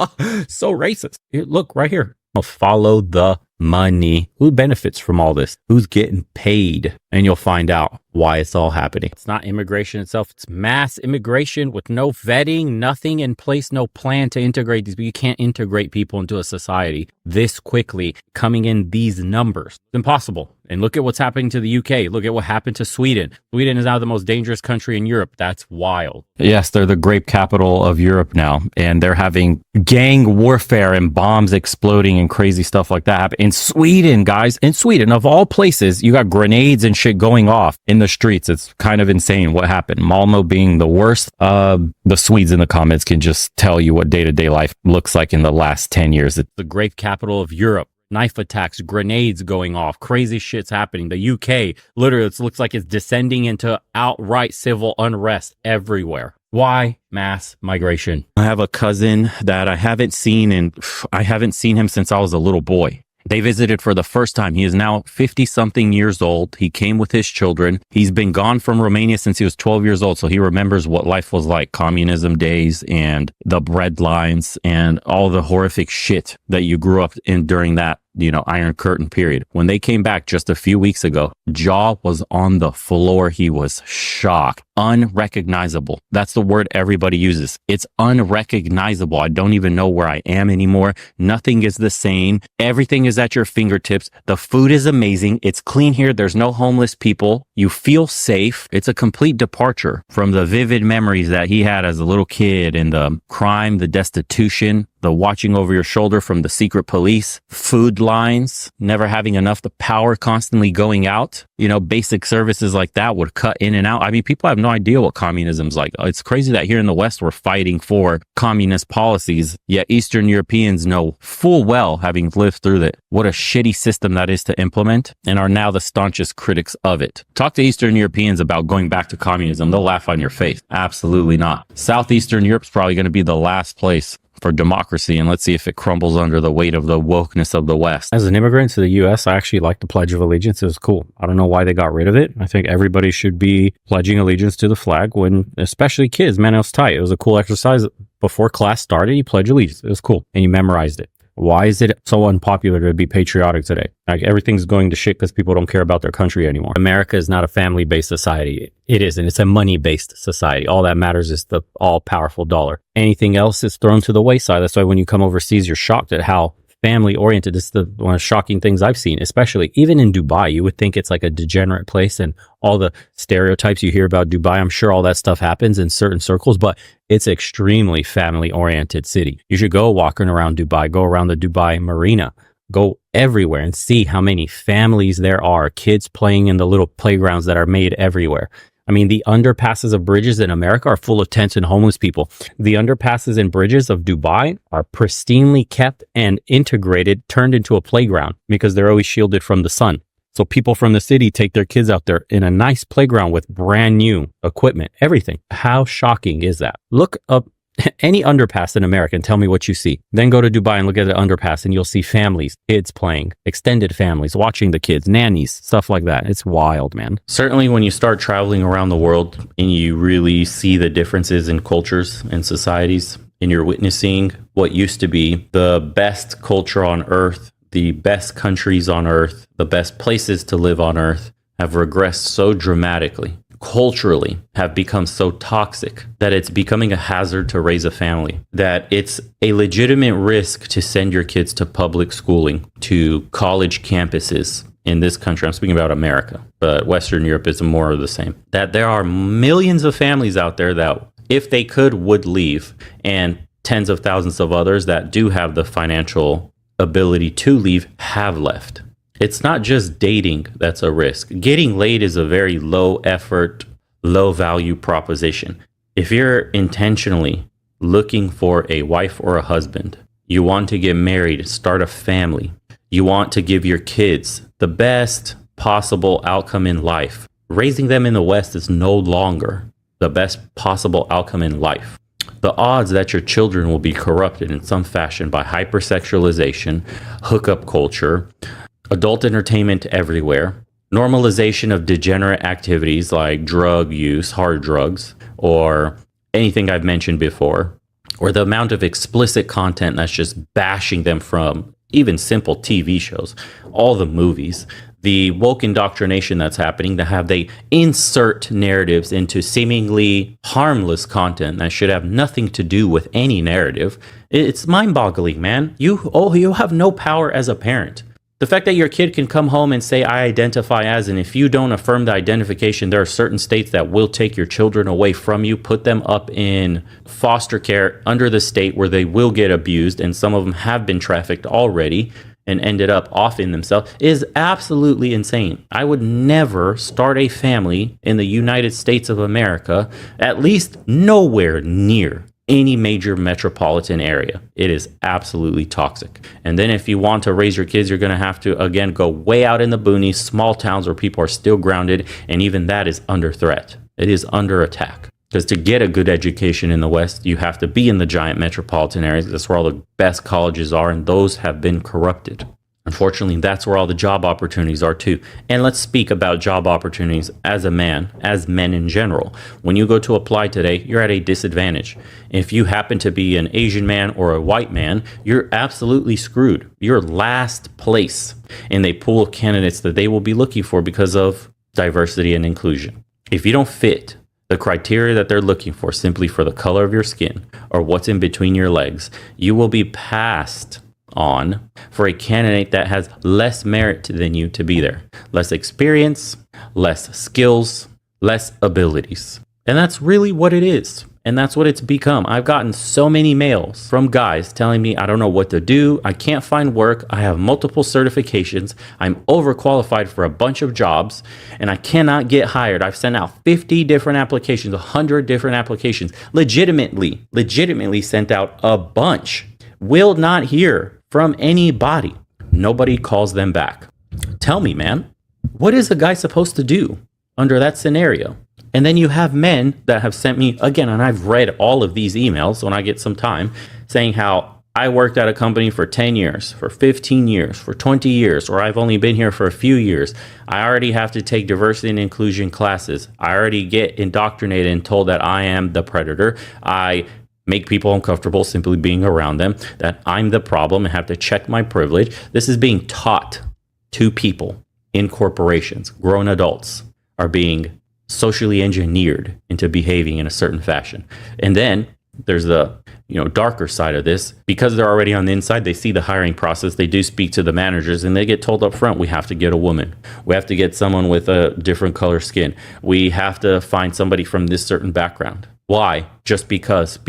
So racist. Here, look right here. Follow the money. Who benefits from all this? Who's getting paid? And you'll find out why it's all happening. It's not immigration itself. It's mass immigration with no vetting, nothing in place, no plan to integrate these. But you can't integrate people into a society this quickly, coming in these numbers. It's impossible. And look at what's happening to the UK. Look at what happened to Sweden. Sweden is now the most dangerous country in Europe. That's wild. Yes, they're the grape capital of Europe now. And they're having gang warfare and bombs exploding and crazy stuff like that happen. In Sweden, guys, in Sweden, of all places, you got grenades and shit going off in the streets. It's kind of insane what happened. Malmo being the worst. The Swedes in the comments can just tell you what day-to-day life looks like in the last 10 years. It's the grape capital of Europe. Knife attacks, grenades going off, crazy shit's happening. The UK, literally, it looks like it's descending into outright civil unrest everywhere. Why? Mass migration. I have a cousin that I haven't seen him since I was a little boy. They visited for the first time. He is now 50-something years old. He came with his children. He's been gone from Romania since he was 12 years old, so he remembers what life was like, communism days and the bread lines and all the horrific shit that you grew up in during that Iron Curtain period. When they came back just a few weeks ago, jaw was on the floor. He was shocked. Unrecognizable. That's the word everybody uses. It's unrecognizable. I don't even know where I am anymore. Nothing is the same. Everything is at your fingertips. The food is amazing. It's clean here. There's no homeless people. You feel safe. It's a complete departure from the vivid memories that he had as a little kid, and the crime, the destitution, the watching over your shoulder from the secret police, food lines, never having enough, the power constantly going out. Basic services like that would cut in and out. I mean, people have no idea what communism's like. It's crazy that here in the West, we're fighting for communist policies, yet Eastern Europeans know full well, having lived through it, what a shitty system that is to implement, and are now the staunchest critics of it. Talk to Eastern Europeans about going back to communism. They'll laugh on your face. Absolutely not. Southeastern Europe's probably going to be the last place for democracy, and let's see if it crumbles under the weight of the wokeness of the West. As an immigrant to the U.S., I actually like the Pledge of Allegiance. It was cool. I don't know why they got rid of it. I think everybody should be pledging allegiance to the flag, especially kids. Man, it was tight. It was a cool exercise. Before class started, you pledge allegiance. It was cool, and you memorized it. Why is it so unpopular to be patriotic today? Like, everything's going to shit because people don't care about their country anymore. America is not a family-based society. It isn't. It's a money-based society. All that matters is the all-powerful dollar. Anything else is thrown to the wayside. That's why when you come overseas, you're shocked at how family-oriented. It's one of the shocking things I've seen, especially even in Dubai. You would think it's like a degenerate place, and all the stereotypes you hear about Dubai, I'm sure all that stuff happens in certain circles, but it's extremely family-oriented city. You should go walking around Dubai, go around the Dubai marina, go everywhere and see how many families there are, kids playing in the little playgrounds that are made everywhere. I mean, the underpasses of bridges in America are full of tents and homeless people. The underpasses and bridges of Dubai are pristinely kept and integrated, turned into a playground because they're always shielded from the sun. So people from the city take their kids out there in a nice playground with brand new equipment, everything. How shocking is that? Look up any underpass in America and tell me what you see. Then go to Dubai and look at the underpass, and you'll see families, kids playing, extended families, watching the kids, nannies, stuff like that. It's wild, man. Certainly when you start traveling around the world and you really see the differences in cultures and societies, and you're witnessing what used to be the best culture on earth, the best countries on earth, the best places to live on earth have regressed so dramatically, culturally have become so toxic that it's becoming a hazard to raise a family, that it's a legitimate risk to send your kids to public schooling, to college campuses in this country. I'm speaking about America, but Western Europe is more of the same. That there are millions of families out there that, if they could, would leave, and tens of thousands of others that do have the financial ability to leave have left. It's not just dating that's a risk. Getting laid is a very low effort, low value proposition. If you're intentionally looking for a wife or a husband, you want to get married, start a family, you want to give your kids the best possible outcome in life, raising them in the West is no longer the best possible outcome in life. The odds that your children will be corrupted in some fashion by hypersexualization, hookup culture, adult entertainment everywhere, normalization of degenerate activities like drug use, hard drugs, or anything I've mentioned before, or the amount of explicit content that's just bashing them from even simple TV shows, all the movies, the woke indoctrination that's happening, to have they insert narratives into seemingly harmless content that should have nothing to do with any narrative. It's mind-boggling, man. You have no power as a parent. The fact that your kid can come home and say, I identify as, and if you don't affirm the identification, there are certain states that will take your children away from you, put them up in foster care under the state where they will get abused, and some of them have been trafficked already and ended up offing themselves, is absolutely insane. I would never start a family in the United States of America, at least nowhere near any major metropolitan area. It is absolutely toxic. And then if you want to raise your kids, you're going to have to, again, go way out in the boonies, small towns where people are still grounded, and even that is under threat. It is under attack. Because to get a good education in the West, you have to be in the giant metropolitan areas. That's where all the best colleges are, and those have been corrupted. Unfortunately, that's where all the job opportunities are too. And let's speak about job opportunities as a man, as men in general. When you go to apply today, you're at a disadvantage. If you happen to be an Asian man or a white man, you're absolutely screwed. You're last place in a pool of candidates that they will be looking for because of diversity and inclusion. If you don't fit the criteria that they're looking for simply for the color of your skin or what's in between your legs, you will be passed on for a candidate that has less merit than you to be there. Less experience, less skills, less abilities. And that's really what it is. And that's what it's become. I've gotten so many mails from guys telling me, I don't know what to do. I can't find work. I have multiple certifications. I'm overqualified for a bunch of jobs and I cannot get hired. I've sent out 50 different applications, 100 different applications, legitimately sent out a bunch. Will not hear from anybody. Nobody calls them back. Tell me, man, what is a guy supposed to do under that scenario? And then you have men that have sent me, again, and I've read all of these emails when I get some time, saying how I worked at a company for 10 years, for 15 years, for 20 years, or I've only been here for a few years. I already have to take diversity and inclusion classes. I already get indoctrinated and told that I am the predator. I make people uncomfortable simply being around them, that I'm the problem and have to check my privilege. This is being taught to people in corporations. Grown adults are being socially engineered into behaving in a certain fashion. And then there's the darker side of this. Because they're already on the inside, they see the hiring process. They do speak to the managers and they get told up front, we have to get a woman. We have to get someone with a different color skin. We have to find somebody from this certain background. Why? Just because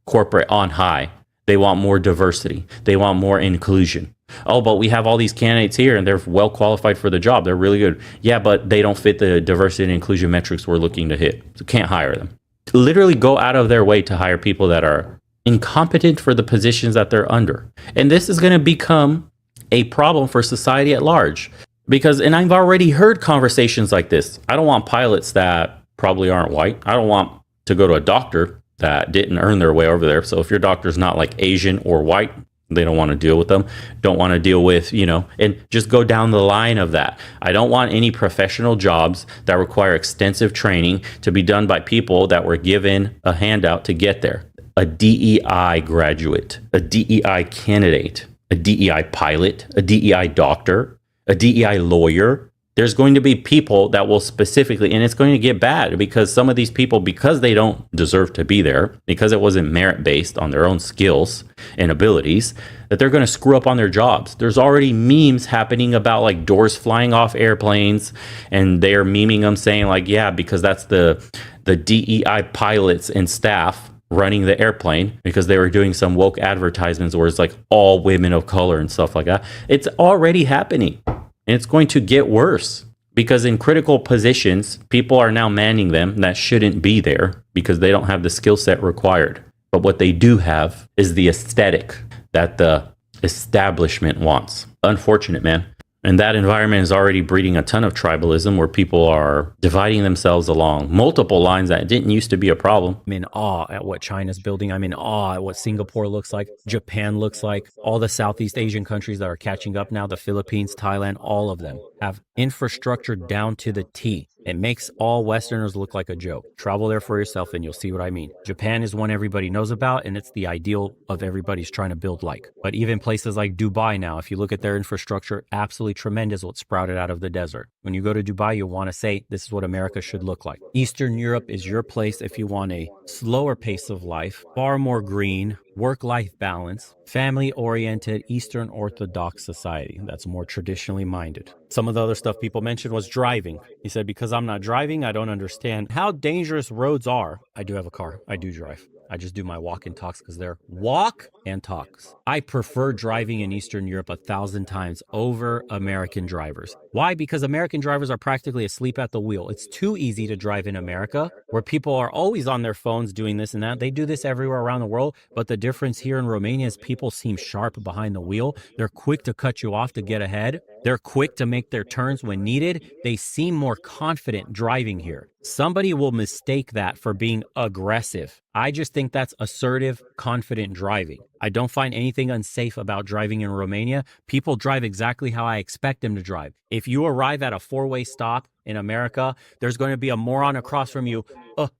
corporate on high, they want more diversity. They want more inclusion. Oh, but we have all these candidates here and they're well qualified for the job. They're really good. Yeah, but they don't fit the diversity and inclusion metrics we're looking to hit. So can't hire them. Literally go out of their way to hire people that are incompetent for the positions that they're under. And this is going to become a problem for society at large. And I've already heard conversations like this. I don't want pilots that probably aren't white. I don't want to go to a doctor that didn't earn their way over there. So if your doctor's not like Asian or white, they don't want to deal with them, don't want to deal with, and just go down the line of that. I don't want any professional jobs that require extensive training to be done by people that were given a handout to get there. A DEI graduate, a DEI candidate, a DEI pilot, a DEI doctor, a DEI lawyer. There's going to be people that will specifically, and it's going to get bad because some of these people, because they don't deserve to be there, because it wasn't merit based on their own skills and abilities, that they're going to screw up on their jobs. There's already memes happening about like doors flying off airplanes, and they're memeing them saying like, yeah, because that's the DEI pilots and staff running the airplane because they were doing some woke advertisements where it's like all women of color and stuff like that. It's already happening. And it's going to get worse because in critical positions, people are now manning them that shouldn't be there because they don't have the skill set required. But what they do have is the aesthetic that the establishment wants. Unfortunate, man. And that environment is already breeding a ton of tribalism where people are dividing themselves along multiple lines that didn't used to be a problem. I'm in awe at what China's building. I'm in awe at what Singapore looks like, Japan looks like, all the Southeast Asian countries that are catching up now, the Philippines, Thailand, all of them have infrastructure down to the T. It makes all Westerners look like a joke. Travel there for yourself and you'll see what I mean. Japan is one everybody knows about, and it's the ideal of everybody's trying to build like. But even places like Dubai now, if you look at their infrastructure, absolutely tremendous what sprouted out of the desert. When you go to Dubai, you'll want to say, this is what America should look like. Eastern Europe is your place if you want a slower pace of life, far more green, work-life balance, family-oriented Eastern Orthodox society that's more traditionally minded. Some of the other stuff people mentioned was driving. He said, because I'm not driving, I don't understand how dangerous roads are. I do have a car. I do drive. I just do my walk and talks because they're walk and talks. I prefer driving in Eastern Europe 1,000 times over American drivers. Why? Because American drivers are practically asleep at the wheel. It's too easy to drive in America, where people are always on their phones doing this and that. They do this everywhere around the world, but the difference here in Romania is people seem sharp behind the wheel. They're quick to cut you off to get ahead. They're quick to make their turns when needed. They seem more confident driving here. Somebody will mistake that for being aggressive. I just think that's assertive, confident driving. I don't find anything unsafe about driving in Romania. People drive exactly how I expect them to drive. If you arrive at a four-way stop in America, there's going to be a moron across from you,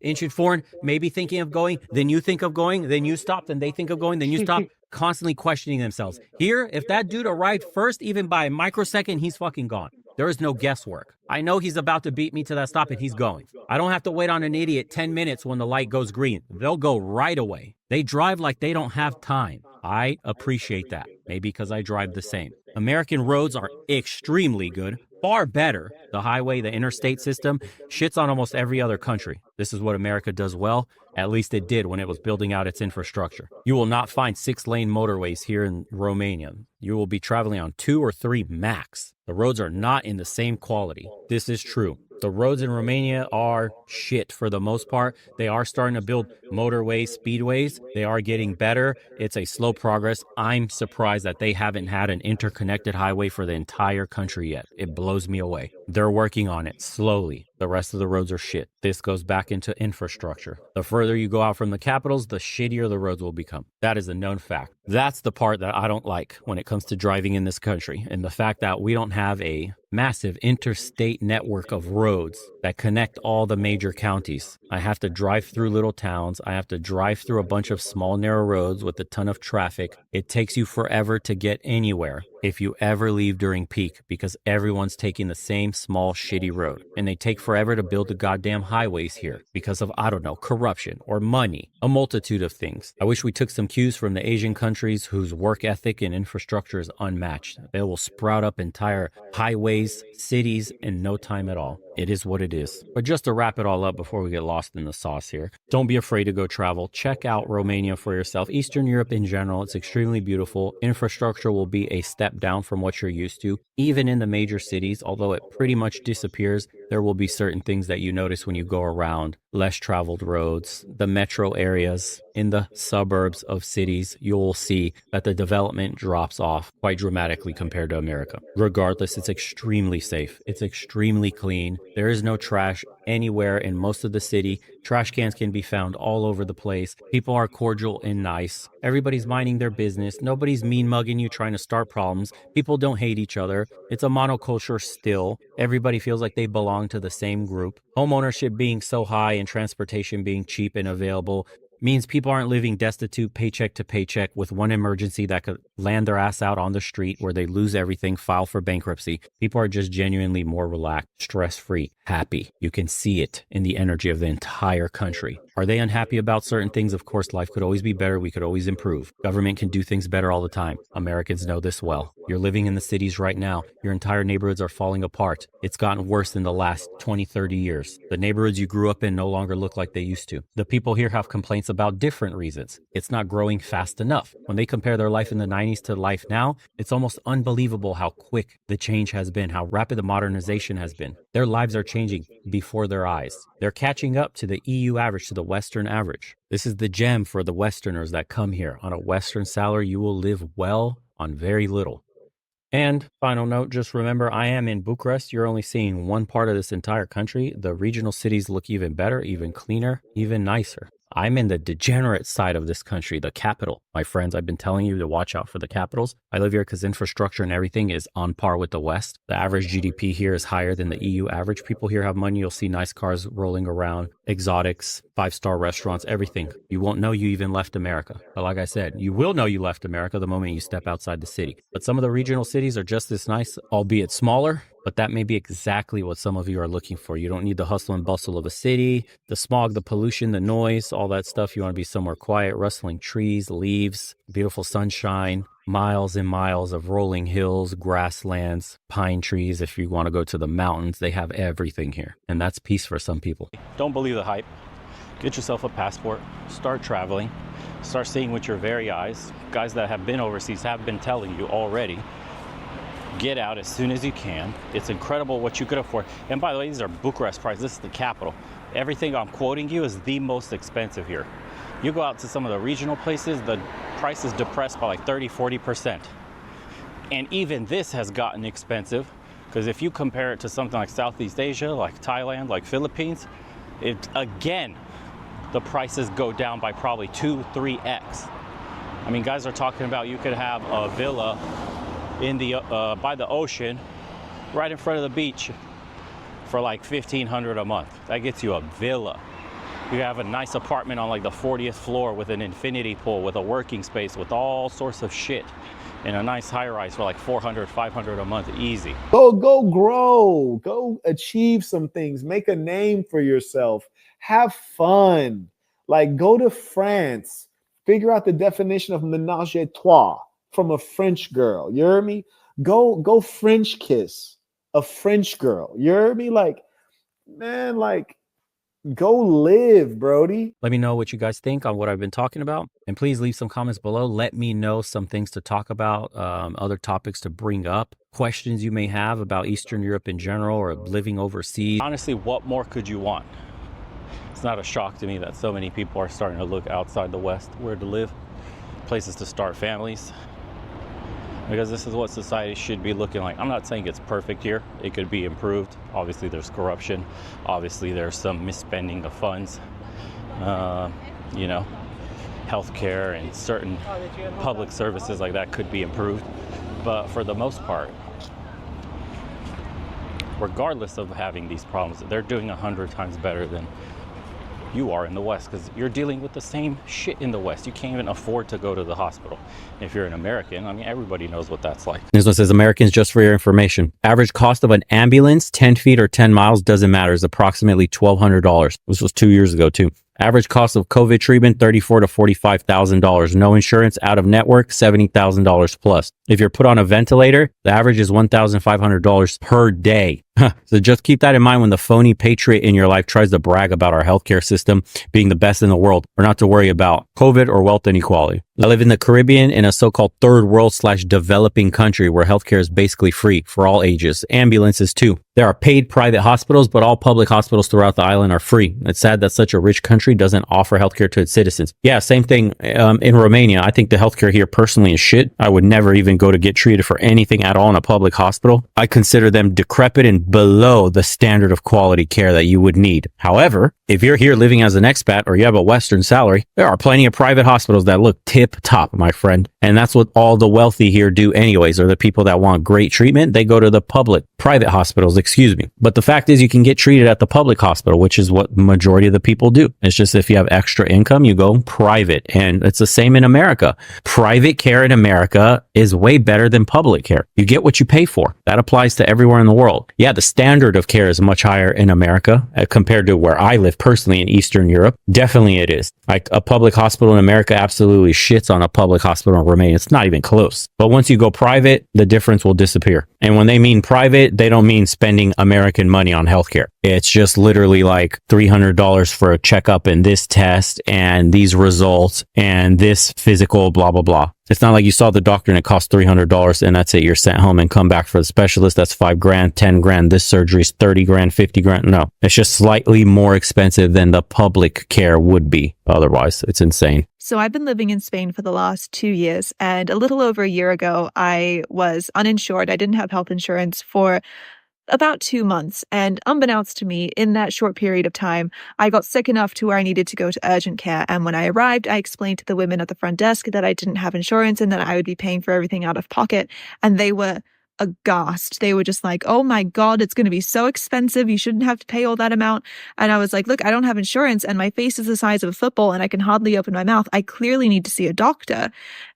inch it forward, maybe thinking of going, then you think of going, then you stop, then they think of going, then you stop, constantly questioning themselves. Here, if that dude arrived first, even by a microsecond, he's fucking gone. There is no guesswork. I know he's about to beat me to that stop and he's going. I don't have to wait on an idiot 10 minutes when the light goes green. They'll go right away. They drive like they don't have time. I appreciate that. Maybe because I drive the same. American roads are extremely good, far better. The highway, the interstate system, shits on almost every other country. This is what America does well. At least it did when it was building out its infrastructure. You will not find 6-lane motorways here in Romania. You will be traveling on 2 or 3 max. The roads are not in the same quality. This is true. The roads in Romania are shit for the most part. They are starting to build motorways, speedways. They are getting better. It's a slow progress. I'm surprised that they haven't had an interconnected highway for the entire country yet. It blows me away. They're working on it slowly. The rest of the roads are shit. This goes back into infrastructure. The further you go out from the capitals, the shittier the roads will become. That is a known fact. That's the part that I don't like when it comes to driving in this country, and the fact that we don't have a massive interstate network of roads that connect all the major counties. I have to drive through little towns. I have to drive through a bunch of small, narrow roads with a ton of traffic. It takes you forever to get anywhere if you ever leave during peak because everyone's taking the same small, shitty road. And they take forever to build the goddamn highways here because of, I don't know, corruption or money, a multitude of things. I wish we took some cues from the Asian countries whose work ethic and infrastructure is unmatched. They will sprout up entire highways, cities in no time at all. It is what it is. But just to wrap it all up before we get lost in the sauce here, don't be afraid to go travel. Check out Romania for yourself. Eastern Europe in general, it's extremely beautiful. Infrastructure will be a step down from what you're used to. Even in the major cities, although it pretty much disappears, there will be certain things that you notice when you go around. Less traveled roads, the metro areas, in the suburbs of cities, you'll see that the development drops off quite dramatically compared to America. Regardless, it's extremely safe. It's extremely clean. There is no trash anywhere in most of the city. Trash cans can be found all over the place. People are cordial and nice. Everybody's minding their business. Nobody's mean mugging you trying to start problems. People don't hate each other. It's a monoculture still. Everybody feels like they belong to the same group. Home ownership being so high and transportation being cheap and available means people aren't living destitute paycheck to paycheck with one emergency that could land their ass out on the street where they lose everything, file for bankruptcy. People are just genuinely more relaxed, stress-free, happy. You can see it in the energy of the entire country. Are they unhappy about certain things? Of course, life could always be better. We could always improve. Government can do things better all the time. Americans know this well. You're living in the cities right now. Your entire neighborhoods are falling apart. It's gotten worse in the last 20, 30 years. The neighborhoods you grew up in no longer look like they used to. The people here have complaints about different reasons. It's not growing fast enough. When they compare their life in the 90s to life now, it's almost unbelievable how quick the change has been, how rapid the modernization has been. Their lives are changing before their eyes. They're catching up to the EU average, to the Western average. This is the gem for the Westerners that come here. On a Western salary, you will live well on very little. And final note, just remember, I am in Bucharest. You're only seeing one part of this entire country. The regional cities look even better, even cleaner, even nicer. I'm in the degenerate side of this country, the capital. My friends, I've been telling you to watch out for the capitals. I live here because infrastructure and everything is on par with the West. The average GDP here is higher than the EU average. People here have money. You'll see nice cars rolling around, exotics, 5-star restaurants, everything. You won't know you even left America. But like I said, you will know you left America the moment you step outside the city. But some of the regional cities are just as nice, albeit smaller. But that may be exactly what some of you are looking for. You don't need the hustle and bustle of a city, the smog, the pollution, the noise, all that stuff. You want to be somewhere quiet, rustling trees, leaves, beautiful sunshine, miles and miles of rolling hills, grasslands, pine trees. If you want to go to the mountains, they have everything here. And that's peace for some people. Don't believe the hype. Get yourself a passport, start traveling, start seeing with your very eyes. Guys that have been overseas have been telling you already. Get out as soon as you can. It's incredible what you could afford. And by the way, these are Bucharest prices. This is the capital. Everything I'm quoting you is the most expensive here. You go out to some of the regional places, the price is depressed by like 30, 40%. And even this has gotten expensive, because if you compare it to something like Southeast Asia, like Thailand, like Philippines, it again, the prices go down by probably 2-3x. I mean, guys are talking about you could have a villa in the by the ocean, right in front of the beach, for like $1,500 a month. That gets you a villa. You have a nice apartment on like the 40th floor with an infinity pool, with a working space, with all sorts of shit, in a nice high rise for like $400, $500 a month, easy. Go grow, go achieve some things, make a name for yourself, have fun. Like, go to France, figure out the definition of ménage à trois from a French girl. You hear me? Go French kiss a French girl. You hear me? Like, man, like, go live, Brody. Let me know what you guys think on what I've been talking about. And please leave some comments below. Let me know some things to talk about, other topics to bring up, questions you may have about Eastern Europe in general or living overseas. Honestly, what more could you want? It's not a shock to me that so many people are starting to look outside the West, where to live, places to start families, because this is what society should be looking like. I'm not saying it's perfect here. It could be improved. Obviously, there's corruption. Obviously, there's some misspending of funds. You know, healthcare and certain public services like that could be improved. But for the most part, regardless of having these problems, they're doing 100 times better than you are in the West, because you're dealing with the same shit in the West. You can't even afford to go to the hospital. If you're an American, I mean, everybody knows what that's like. This one says, Americans, just for your information, average cost of an ambulance, 10 feet or 10 miles, doesn't matter, is approximately $1,200. This was 2 years ago too. Average cost of COVID treatment, $34,000 to $45,000. No insurance, out of network, $70,000 plus. If you're put on a ventilator, the average is $1,500 per day. So just keep that in mind when the phony patriot in your life tries to brag about our healthcare system being the best in the world, or not to worry about COVID or wealth inequality. I live in the Caribbean, in a so-called third world / developing country where healthcare is basically free for all ages. Ambulances too. There are paid private hospitals, but all public hospitals throughout the island are free. It's sad that such a rich country doesn't offer healthcare to its citizens. Yeah, same thing in Romania. I think the healthcare here personally is shit. I would never even go to get treated for anything at all in a public hospital. I consider them decrepit and below the standard of quality care that you would need. However, if you're here living as an expat or you have a Western salary, there are plenty of private hospitals that look tip top, my friend. And that's what all the wealthy here do anyways, or the people that want great treatment, they go to the private hospitals, excuse me. But the fact is you can get treated at the public hospital, which is what majority of the people do. It's just if you have extra income, you go private. And it's the same in America. Private care in America is way better than public care. You get what you pay for. That applies to everywhere in the world. Yeah, the standard of care is much higher in America compared to where I live personally in Eastern Europe. Definitely it is. Like a public hospital in America absolutely shits on a public hospital in Romania. It's not even close. But once you go private, the difference will disappear. And when they mean private, they don't mean spending American money on healthcare. It's just literally like $300 for a checkup and this test and these results and this physical, blah, blah, blah. It's not like you saw the doctor and it costs $300 and that's it. You're sent home and come back for the specialist. That's $5,000, $10,000. This surgery's $30,000, $50,000. No, it's just slightly more expensive than the public care would be. Otherwise, it's insane. So I've been living in Spain for the last 2 years, and a little over a year ago, I was uninsured. I didn't have health insurance for about 2 months. And unbeknownst to me, in that short period of time, I got sick enough to where I needed to go to urgent care. And when I arrived, I explained to the women at the front desk that I didn't have insurance and that I would be paying for everything out of pocket. And they were aghast. They were just like, oh my God, it's going to be so expensive. You shouldn't have to pay all that amount. And I was like, look, I don't have insurance and my face is the size of a football and I can hardly open my mouth. I clearly need to see a doctor.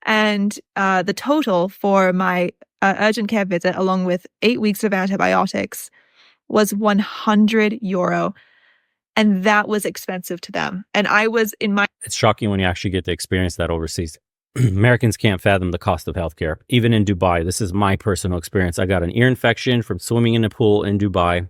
And the total for my urgent care visit, along with 8 weeks of antibiotics, was €100. And that was expensive to them. And I was in my... It's shocking when you actually get to experience that overseas. Americans can't fathom the cost of healthcare. Even in Dubai, this is my personal experience. I got an ear infection from swimming in a pool in Dubai.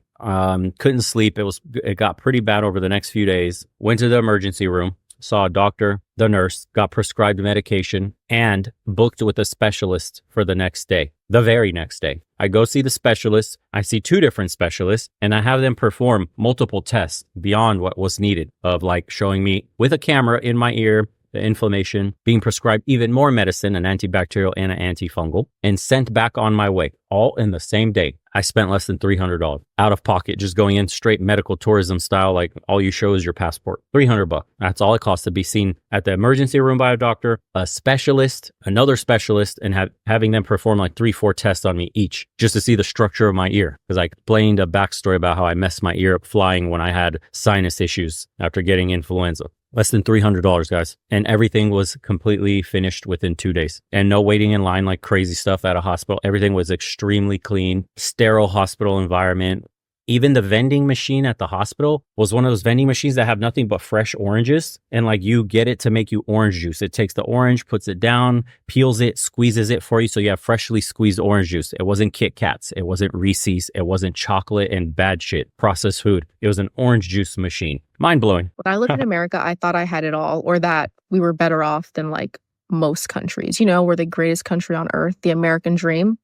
Couldn't sleep. It got pretty bad over the next few days. Went to the emergency room, saw a doctor, the nurse, got prescribed medication, and booked with a specialist for the next day. The very next day, I go see the specialist. I see 2 different specialists, and I have them perform multiple tests beyond what was needed, of like showing me with a camera in my ear the inflammation, being prescribed even more medicine, an antibacterial and an antifungal, and sent back on my way, all in the same day. I spent less than $300 out of pocket, just going in straight medical tourism style, like all you show is your passport. $300. That's all it costs to be seen at the emergency room by a doctor, a specialist, another specialist, and having them perform like 3-4 tests on me each, just to see the structure of my ear. Because I explained a backstory about how I messed my ear up flying when I had sinus issues after getting influenza. Less than $300, guys. And everything was completely finished within 2 days. And no waiting in line like crazy stuff at a hospital. Everything was extremely clean, sterile hospital environment. Even the vending machine at the hospital was one of those vending machines that have nothing but fresh oranges. And like you get it to make you orange juice. It takes the orange, puts it down, peels it, squeezes it for you. So you have freshly squeezed orange juice. It wasn't Kit Kats. It wasn't Reese's. It wasn't chocolate and bad shit, processed food. It was an orange juice machine. Mind blowing. When I looked at America, I thought I had it all, or that we were better off than like most countries. You know, we're the greatest country on earth, the American dream.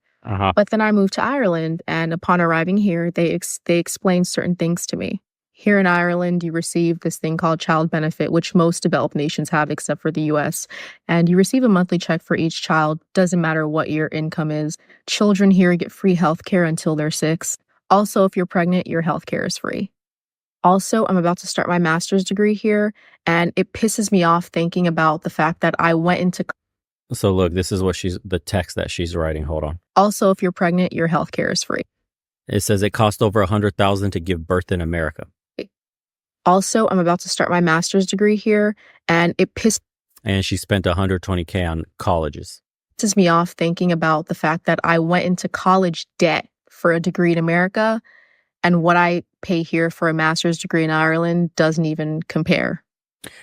But then I moved to Ireland, and upon arriving here, they explained certain things to me. Here in Ireland, you receive this thing called child benefit, which most developed nations have except for the US. And you receive a monthly check for each child. Doesn't matter what your income is. Children here get free healthcare until they're 6. Also, if you're pregnant, your healthcare is free. Also, I'm about to start my master's degree here, and it pisses me off thinking about the fact that I went into... So look, this is what the text that she's writing. Hold on. Also, if you're pregnant, your healthcare is free. It says it cost over $100,000 to give birth in America. Also, I'm about to start my master's degree here, and it And she spent $120K on colleges. Pisses me off thinking about the fact that I went into college debt for a degree in America, and what I pay here for a master's degree in Ireland doesn't even compare.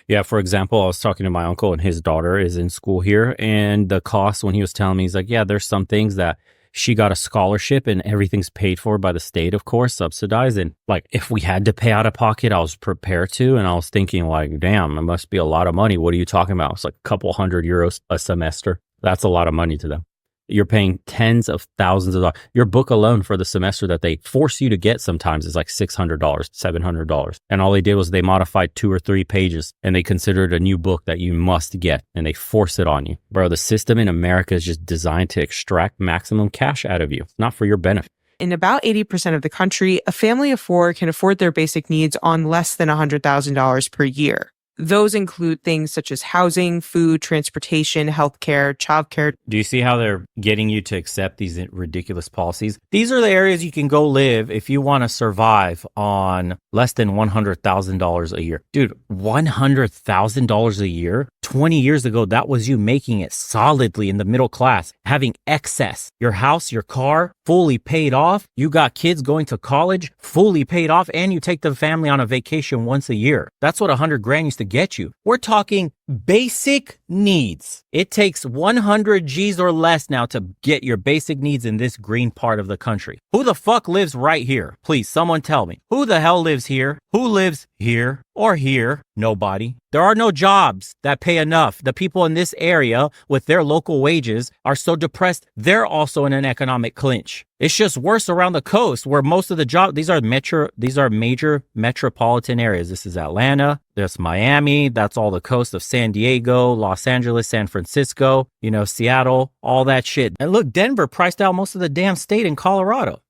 Yeah, for example, I was talking to my uncle and his daughter is in school here, and the cost, when he was telling me, he's like, yeah, there's some things that she got a scholarship and everything's paid for by the state, of course, subsidized. And like, if we had to pay out of pocket, I was prepared to. And I was thinking like, damn, it must be a lot of money. What are you talking about? It's like a couple $100 a semester. That's a lot of money to them. You're paying tens of thousands of dollars. Your book alone for the semester that they force you to get sometimes is like $600, $700. And all they did was they modified 2 or 3 pages and they considered a new book that you must get and they force it on you. Bro, the system in America is just designed to extract maximum cash out of you. It's not for your benefit. In about 80% of the country, a family of 4 can afford their basic needs on less than $100,000 per year. Those include things such as housing, food, transportation, healthcare, childcare. Do you see how they're getting you to accept these ridiculous policies? These are the areas you can go live if you want to survive on less than $100,000 a year. Dude, $100,000 a year? 20 years ago, that was you making it solidly in the middle class, having excess. Your house, your car, fully paid off. You got kids going to college, fully paid off, and you take the family on a vacation once a year. That's what $100,000 used to get you. We're talking basic needs. It takes 100 G's or less now to get your basic needs in this green part of the country. Who the fuck lives right here? Please, someone tell me. Who the hell lives here? Who lives here or here? Nobody. There are no jobs that pay enough. The people in this area with their local wages are so depressed, they're also in an economic clinch. It's just worse around the coast where most of the jobs, these are major metropolitan areas. This is Atlanta, there's Miami, that's all the coast of San Diego, Los Angeles, San Francisco, Seattle, all that shit. And look, Denver priced out most of the damn state in Colorado.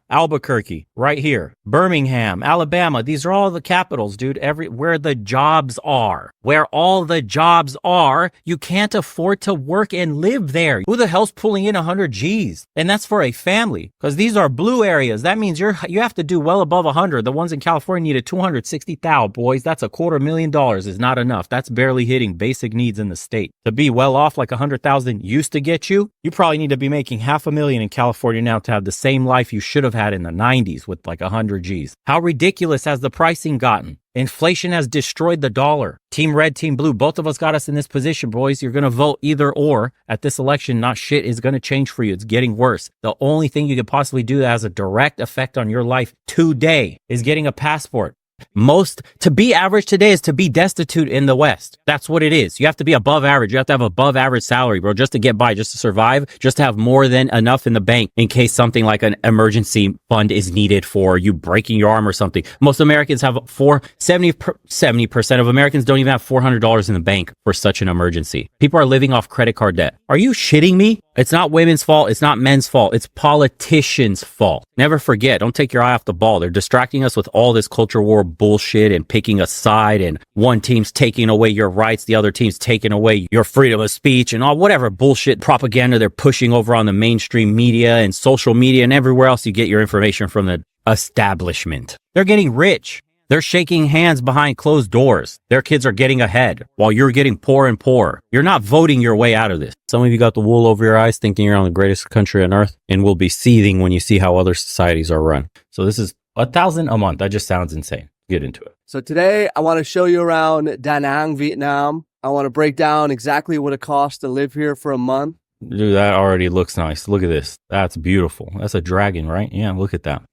Albuquerque, right here. Birmingham, Alabama. These are all the capitals, dude. Where the jobs are. Where all the jobs are, you can't afford to work and live there. Who the hell's pulling in 100 G's? And that's for a family. Because these are blue areas. That means you have to do well above 100. The ones in California needed 260,000, boys. That's $250,000 is not enough. That's barely hitting basic needs in the state. To be well off like 100,000 used to get you, you probably need to be making $500,000 in California now to have the same life you should have had in the 90s with like 100 G's. How ridiculous has the pricing gotten? Inflation has destroyed the dollar. Team red, team blue, both of us got us in this position, boys. You're going to vote either or at this election. Not shit is going to change for you. It's getting worse. The only thing you could possibly do that has a direct effect on your life today is getting a passport. To be average today is to be destitute in the West. That's what it is. You have to be above average. You have to have above average salary, bro, just to get by, just to survive, just to have more than enough in the bank in case something like an emergency fund is needed for you breaking your arm or something. Most Americans have 70% of Americans don't even have $400 in the bank for such an emergency. People are living off credit card debt. Are you shitting me? It's not women's fault. It's not men's fault. It's politicians' fault. Never forget. Don't take your eye off the ball. They're distracting us with all this culture war bullshit and picking a side, and one team's taking away your rights, the other team's taking away your freedom of speech, and all whatever bullshit propaganda they're pushing over on the mainstream media and social media and everywhere else you get your information from the establishment. They're getting rich. They're shaking hands behind closed doors. Their kids are getting ahead while you're getting poorer and poorer. You're not voting your way out of this. Some of you got the wool over your eyes thinking you're on the greatest country on earth and will be seething when you see how other societies are run. So this is $1,000 a month. That just sounds insane. Get into it. So today I want to show you around Da Nang, Vietnam. I want to break down exactly what it costs to live here for a month. Dude, that already looks nice. Look at this. That's beautiful. That's a dragon, right? Yeah, look at that.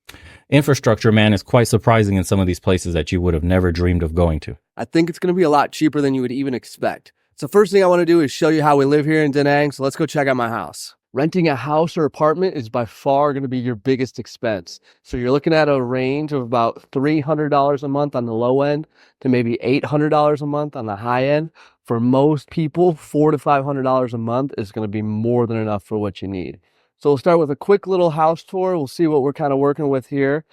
Infrastructure, man, is quite surprising in some of these places that you would have never dreamed of going to. I think it's going to be a lot cheaper than you would even expect. So first thing I want to do is show you how we live here in Da Nang. So let's go check out my house. Renting a house or apartment is by far going to be your biggest expense. So you're looking at a range of about $300 a month on the low end to maybe $800 a month on the high end. For most people, $400 to $500 a month is going to be more than enough for what you need. So we'll start with a quick little house tour. We'll see what we're kind of working with here.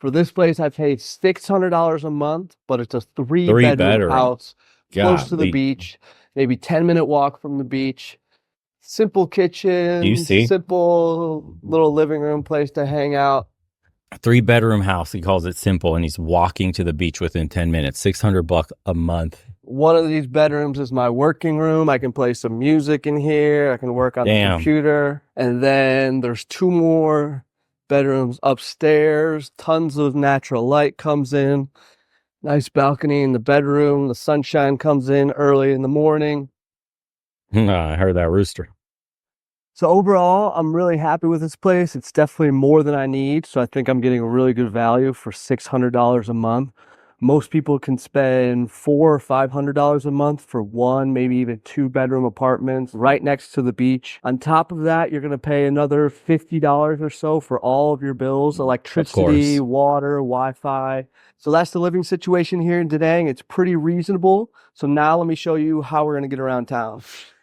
For this place, I paid $600 a month, but it's a three-bedroom house close to the beach, maybe 10-minute walk from the beach. Simple kitchen, you see? Simple little living room place to hang out. A 3-bedroom house. He calls it simple, and he's walking to the beach within 10 minutes. $600 a month. One of these bedrooms is my working room. I can play some music in here. I can work on the computer. And then there's 2 more bedrooms upstairs. Tons of natural light comes in. Nice balcony in the bedroom. The sunshine comes in early in the morning. I heard that rooster. So overall, I'm really happy with this place. It's definitely more than I need. So I think I'm getting a really good value for $600 a month. Most people can spend $400 or $500 a month for 1, maybe even 2-bedroom apartments right next to the beach. On top of that, you're going to pay another $50 or so for all of your bills, electricity, water, Wi-Fi. So that's the living situation here in Da Nang. It's pretty reasonable. So now let me show you how we're going to get around town.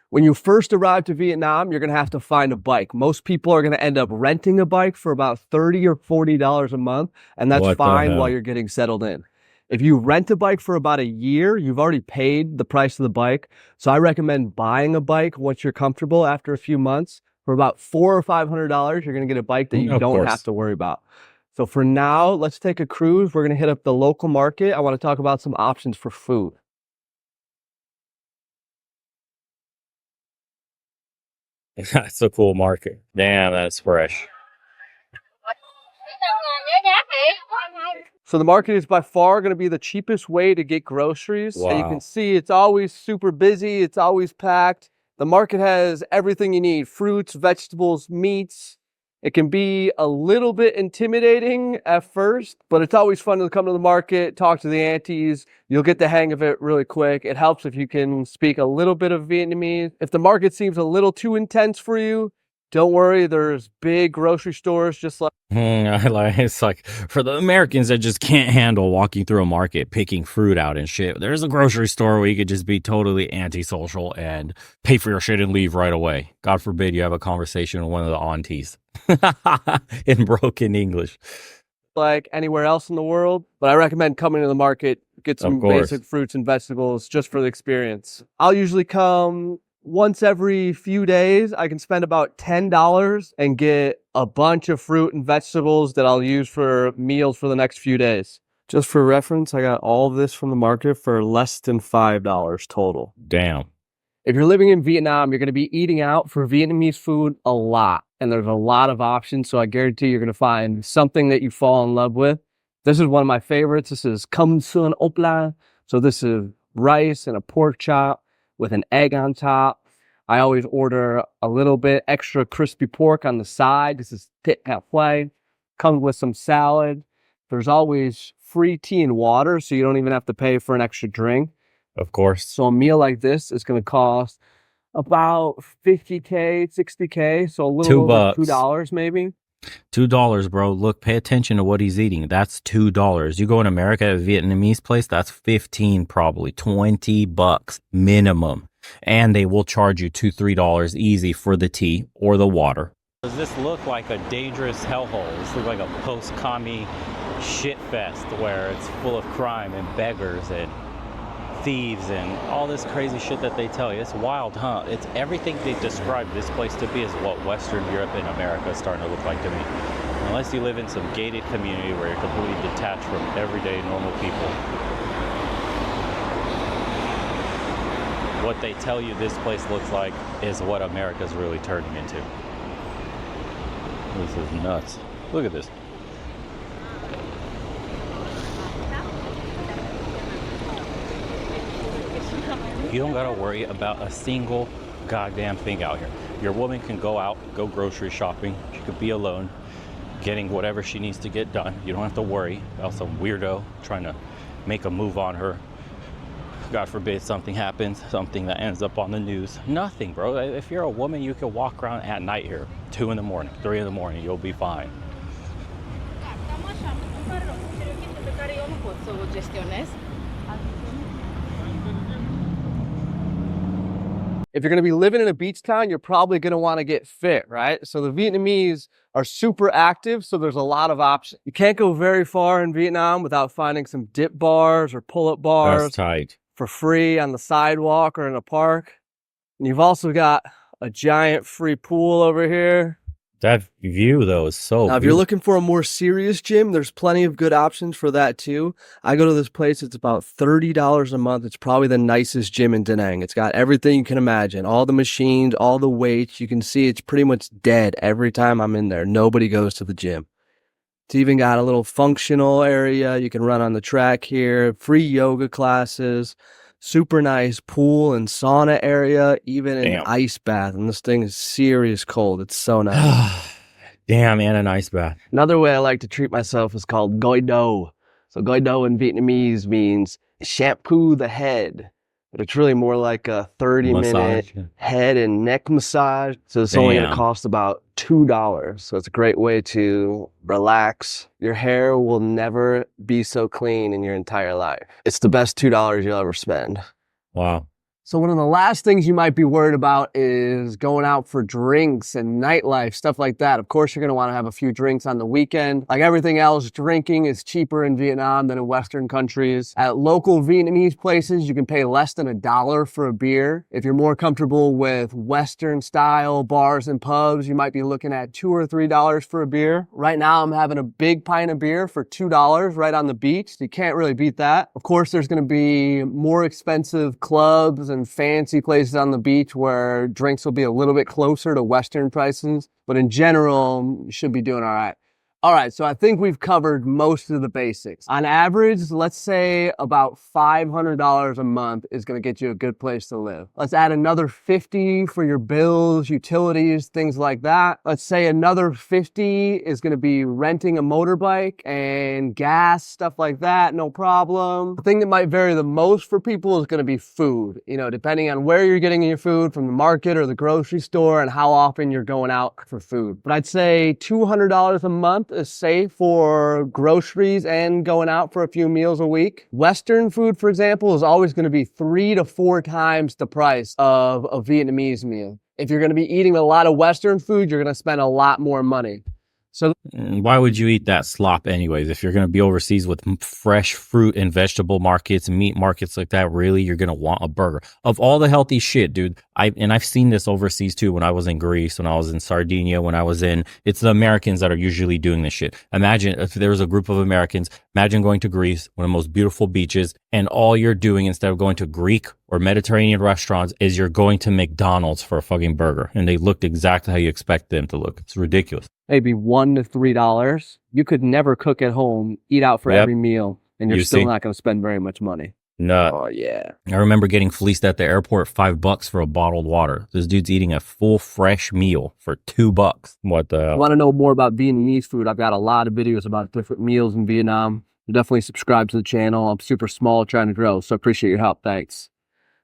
When you first arrive to Vietnam, you're going to have to find a bike. Most people are going to end up renting a bike for about $30 or $40 a month, and that's fine while you're getting settled in. If you rent a bike for about a year, you've already paid the price of the bike. So I recommend buying a bike once you're comfortable after a few months. For about $400 or $500, you're going to get a bike that you don't have to worry about. So for now, let's take a cruise. We're going to hit up the local market. I want to talk about some options for food. That's a cool market. Damn, that's fresh. So the market is by far going to be the cheapest way to get groceries. Wow. And you can see it's always super busy. It's always packed. The market has everything you need: fruits, vegetables, meats. It can be a little bit intimidating at first, but it's always fun to come to the market, talk to the aunties. You'll get the hang of it really quick. It helps if you can speak a little bit of Vietnamese. If the market seems a little too intense for you, don't worry, there's big grocery stores just like... It's like for the Americans that just can't handle walking through a market, picking fruit out and shit. There's a grocery store where you could just be totally antisocial and pay for your shit and leave right away. God forbid you have a conversation with one of the aunties in broken English. Like anywhere else in the world, but I recommend coming to the market, get some basic fruits and vegetables just for the experience. I'll usually come once every few days. I can spend about $10 and get a bunch of fruit and vegetables that I'll use for meals for the next few days. Just for reference, I got all of this from the market for less than $5 total. Damn. If you're living in Vietnam, you're going to be eating out for Vietnamese food a lot. And there's a lot of options, so I guarantee you're going to find something that you fall in love with. This is one of my favorites. This is consumerism opla. So this is rice and a pork chop with an egg on top. I always order a little bit extra crispy pork on the side. This is thịt halfway. Comes with some salad. There's always free tea and water, so you don't even have to pay for an extra drink. Of course. So a meal like this is going to cost about 50K, 60K, so a little over $2 maybe. $2, bro. Look, pay attention to what he's eating. That's $2. You go in America at a Vietnamese place, that's 15, probably $20 minimum. And they will charge you $2, $3 easy for the tea or the water. Does this look like a dangerous hellhole? This looks like a post-commie shit fest where it's full of crime and beggars and thieves and all this crazy shit that they tell you. It's wild, huh? It's everything they describe this place to be is what Western Europe and America is starting to look like to me. Unless you live in some gated community where you're completely detached from everyday normal people. What they tell you this place looks like is what America's really turning into. This is nuts. Look at this. You don't gotta worry about a single goddamn thing out here. Your woman can go out, go grocery shopping. She could be alone, getting whatever she needs to get done. You don't have to worry about some weirdo trying to make a move on her. God forbid something happens, something that ends up on the news. Nothing, bro. If you're a woman, you can walk around at night here, 2 in the morning, 3 in the morning, you'll be fine. If you're going to be living in a beach town, you're probably going to want to get fit, right? So the Vietnamese are super active, so there's a lot of options. You can't go very far in Vietnam without finding some dip bars or pull-up bars. That's tight. For free on the sidewalk or in a park. And you've also got a giant free pool over here. That view, though, is so Now, if you're looking for a more serious gym, there's plenty of good options for that, too. I go to this place. It's about $30 a month. It's probably the nicest gym in Da Nang. It's got everything you can imagine. All the machines, all the weights. You can see it's pretty much dead every time I'm in there. Nobody goes to the gym. It's even got a little functional area. You can run on the track here. Free yoga classes. Super nice pool and sauna area, even an ice bath. And this thing is serious cold. It's so nice. Damn, and an ice bath. Another way I like to treat myself is called goi do. So goi do in Vietnamese means shampoo the head. But it's really more like a 30-minute head and neck massage. So it's only going to cost about $2. So it's a great way to relax. Your hair will never be so clean in your entire life. It's the best $2 you'll ever spend. Wow. So one of the last things you might be worried about is going out for drinks and nightlife, stuff like that. Of course, you're going to want to have a few drinks on the weekend. Like everything else, drinking is cheaper in Vietnam than in Western countries. At local Vietnamese places, you can pay less than $1 for a beer. If you're more comfortable with Western style bars and pubs, you might be looking at $2 or $3 for a beer. Right now, I'm having a big pint of beer for $2 right on the beach. You can't really beat that. Of course, there's going to be more expensive clubs and fancy places on the beach where drinks will be a little bit closer to Western prices. But in general, you should be doing all right. All right, so I think we've covered most of the basics. On average, let's say about $500 a month is going to get you a good place to live. Let's add another $50 for your bills, utilities, things like that. Let's say another $50 is going to be renting a motorbike and gas, stuff like that, no problem. The thing that might vary the most for people is going to be food. You know, depending on where you're getting your food, from the market or the grocery store, and how often you're going out for food. But I'd say $200 a month is safe for groceries and going out for a few meals a week. Western food, for example, is always going to be 3 to 4 times the price of a Vietnamese meal. If you're going to be eating a lot of Western food, you're going to spend a lot more money. So why would you eat that slop anyways? If you're going to be overseas with fresh fruit and vegetable markets and meat markets like that, really, you're going to want a burger. Of all the healthy shit, dude, I've seen this overseas too when I was in Greece, when I was in Sardinia, it's the Americans that are usually doing this shit. Imagine if there was a group of Americans, imagine going to Greece, one of the most beautiful beaches, and all you're doing instead of going to Greek or Mediterranean restaurants is you're going to McDonald's for a fucking burger. And they looked exactly how you expect them to look. It's ridiculous. Maybe $1 to $3. You could never cook at home, eat out for every meal, and you're still not going to spend very much money. No. Oh, yeah. I remember getting fleeced at the airport $5 for a bottled water. This dude's eating a full fresh meal for $2. What the hell? Want to know more about Vietnamese food? I've got a lot of videos about different meals in Vietnam. Definitely subscribe to the channel. I'm super small, trying to grow, so I appreciate your help. Thanks.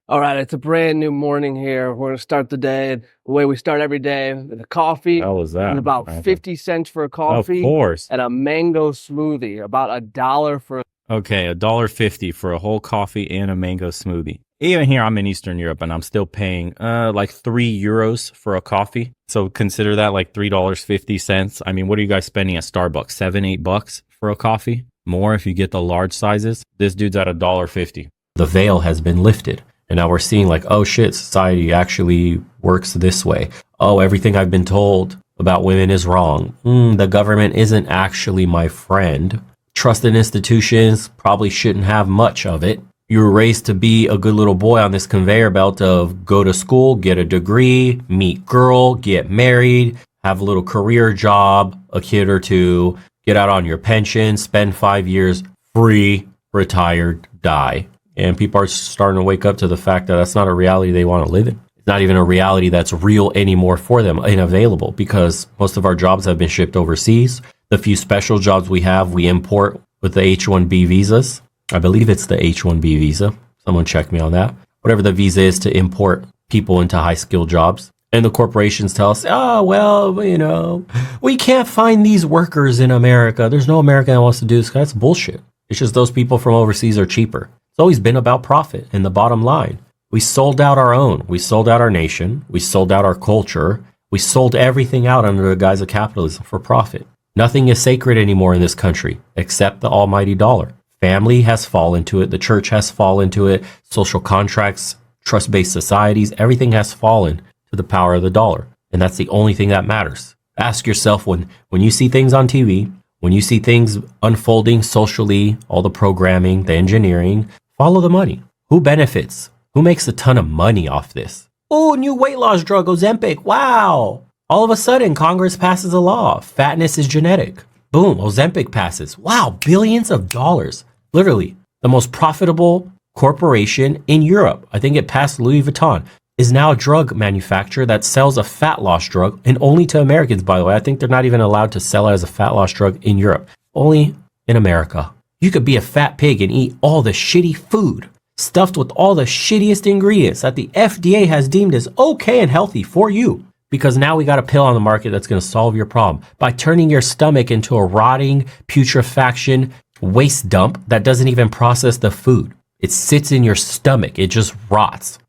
All right, it's a brand new morning here. We're going to start the day the way we start every day with a coffee. How was that? And about 50 cents for a coffee. Of course. And a mango smoothie, about $1 for Okay, $1.50 for a whole coffee and a mango smoothie. Even here, I'm in Eastern Europe, and I'm still paying like €3 for a coffee. So consider that like $3.50. I mean, what are you guys spending at Starbucks? $7-8 for a coffee? More if you get the large sizes. This dude's at $1.50. The veil has been lifted. And now we're seeing like, oh shit, society actually works this way. Oh, everything I've been told about women is wrong. The government isn't actually my friend. Trusted institutions probably shouldn't have much of it. You were raised to be a good little boy on this conveyor belt of go to school, get a degree, meet girl, get married, have a little career job, a kid or two, get out on your pension, spend 5 years free, retired, die. And people are starting to wake up to the fact that that's not a reality they want to live in. It's not even a reality that's real anymore for them and available, because most of our jobs have been shipped overseas. The few special jobs we have, we import with the H-1B visas. I believe it's the H-1B visa. Someone check me on that. Whatever the visa is to import people into high-skilled jobs. And the corporations tell us, oh, well, you know, we can't find these workers in America. There's no American that wants to do this. That's bullshit. It's just those people from overseas are cheaper. It's always been about profit and the bottom line. We sold out our own. We sold out our nation. We sold out our culture. We sold everything out under the guise of capitalism for profit. Nothing is sacred anymore in this country except the almighty dollar. Family has fallen to it. The church has fallen to it. Social contracts, trust-based societies, everything has fallen to the power of the dollar. And that's the only thing that matters. Ask yourself when you see things on TV, when you see things unfolding socially, all the programming, the engineering, follow the money. Who benefits? Who makes a ton of money off this? Oh, new weight loss drug, Ozempic. Wow. All of a sudden, Congress passes a law. Fatness is genetic. Boom, Ozempic passes. Wow, billions of dollars. Literally, the most profitable corporation in Europe, I think it passed Louis Vuitton, is now a drug manufacturer that sells a fat loss drug, and only to Americans, by the way. I think they're not even allowed to sell it as a fat loss drug in Europe. Only in America. You could be a fat pig and eat all the shitty food, stuffed with all the shittiest ingredients that the FDA has deemed as okay and healthy for you. Because now we got a pill on the market that's going to solve your problem by turning your stomach into a rotting putrefaction waste dump that doesn't even process the food. It sits in your stomach. It just rots.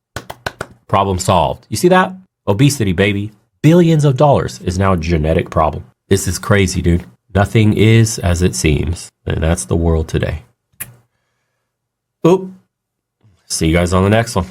Problem solved. You see that? Obesity, baby. Billions of dollars is now a genetic problem. This is crazy, dude. Nothing is as it seems. And that's the world today. Oop. See you guys on the next one.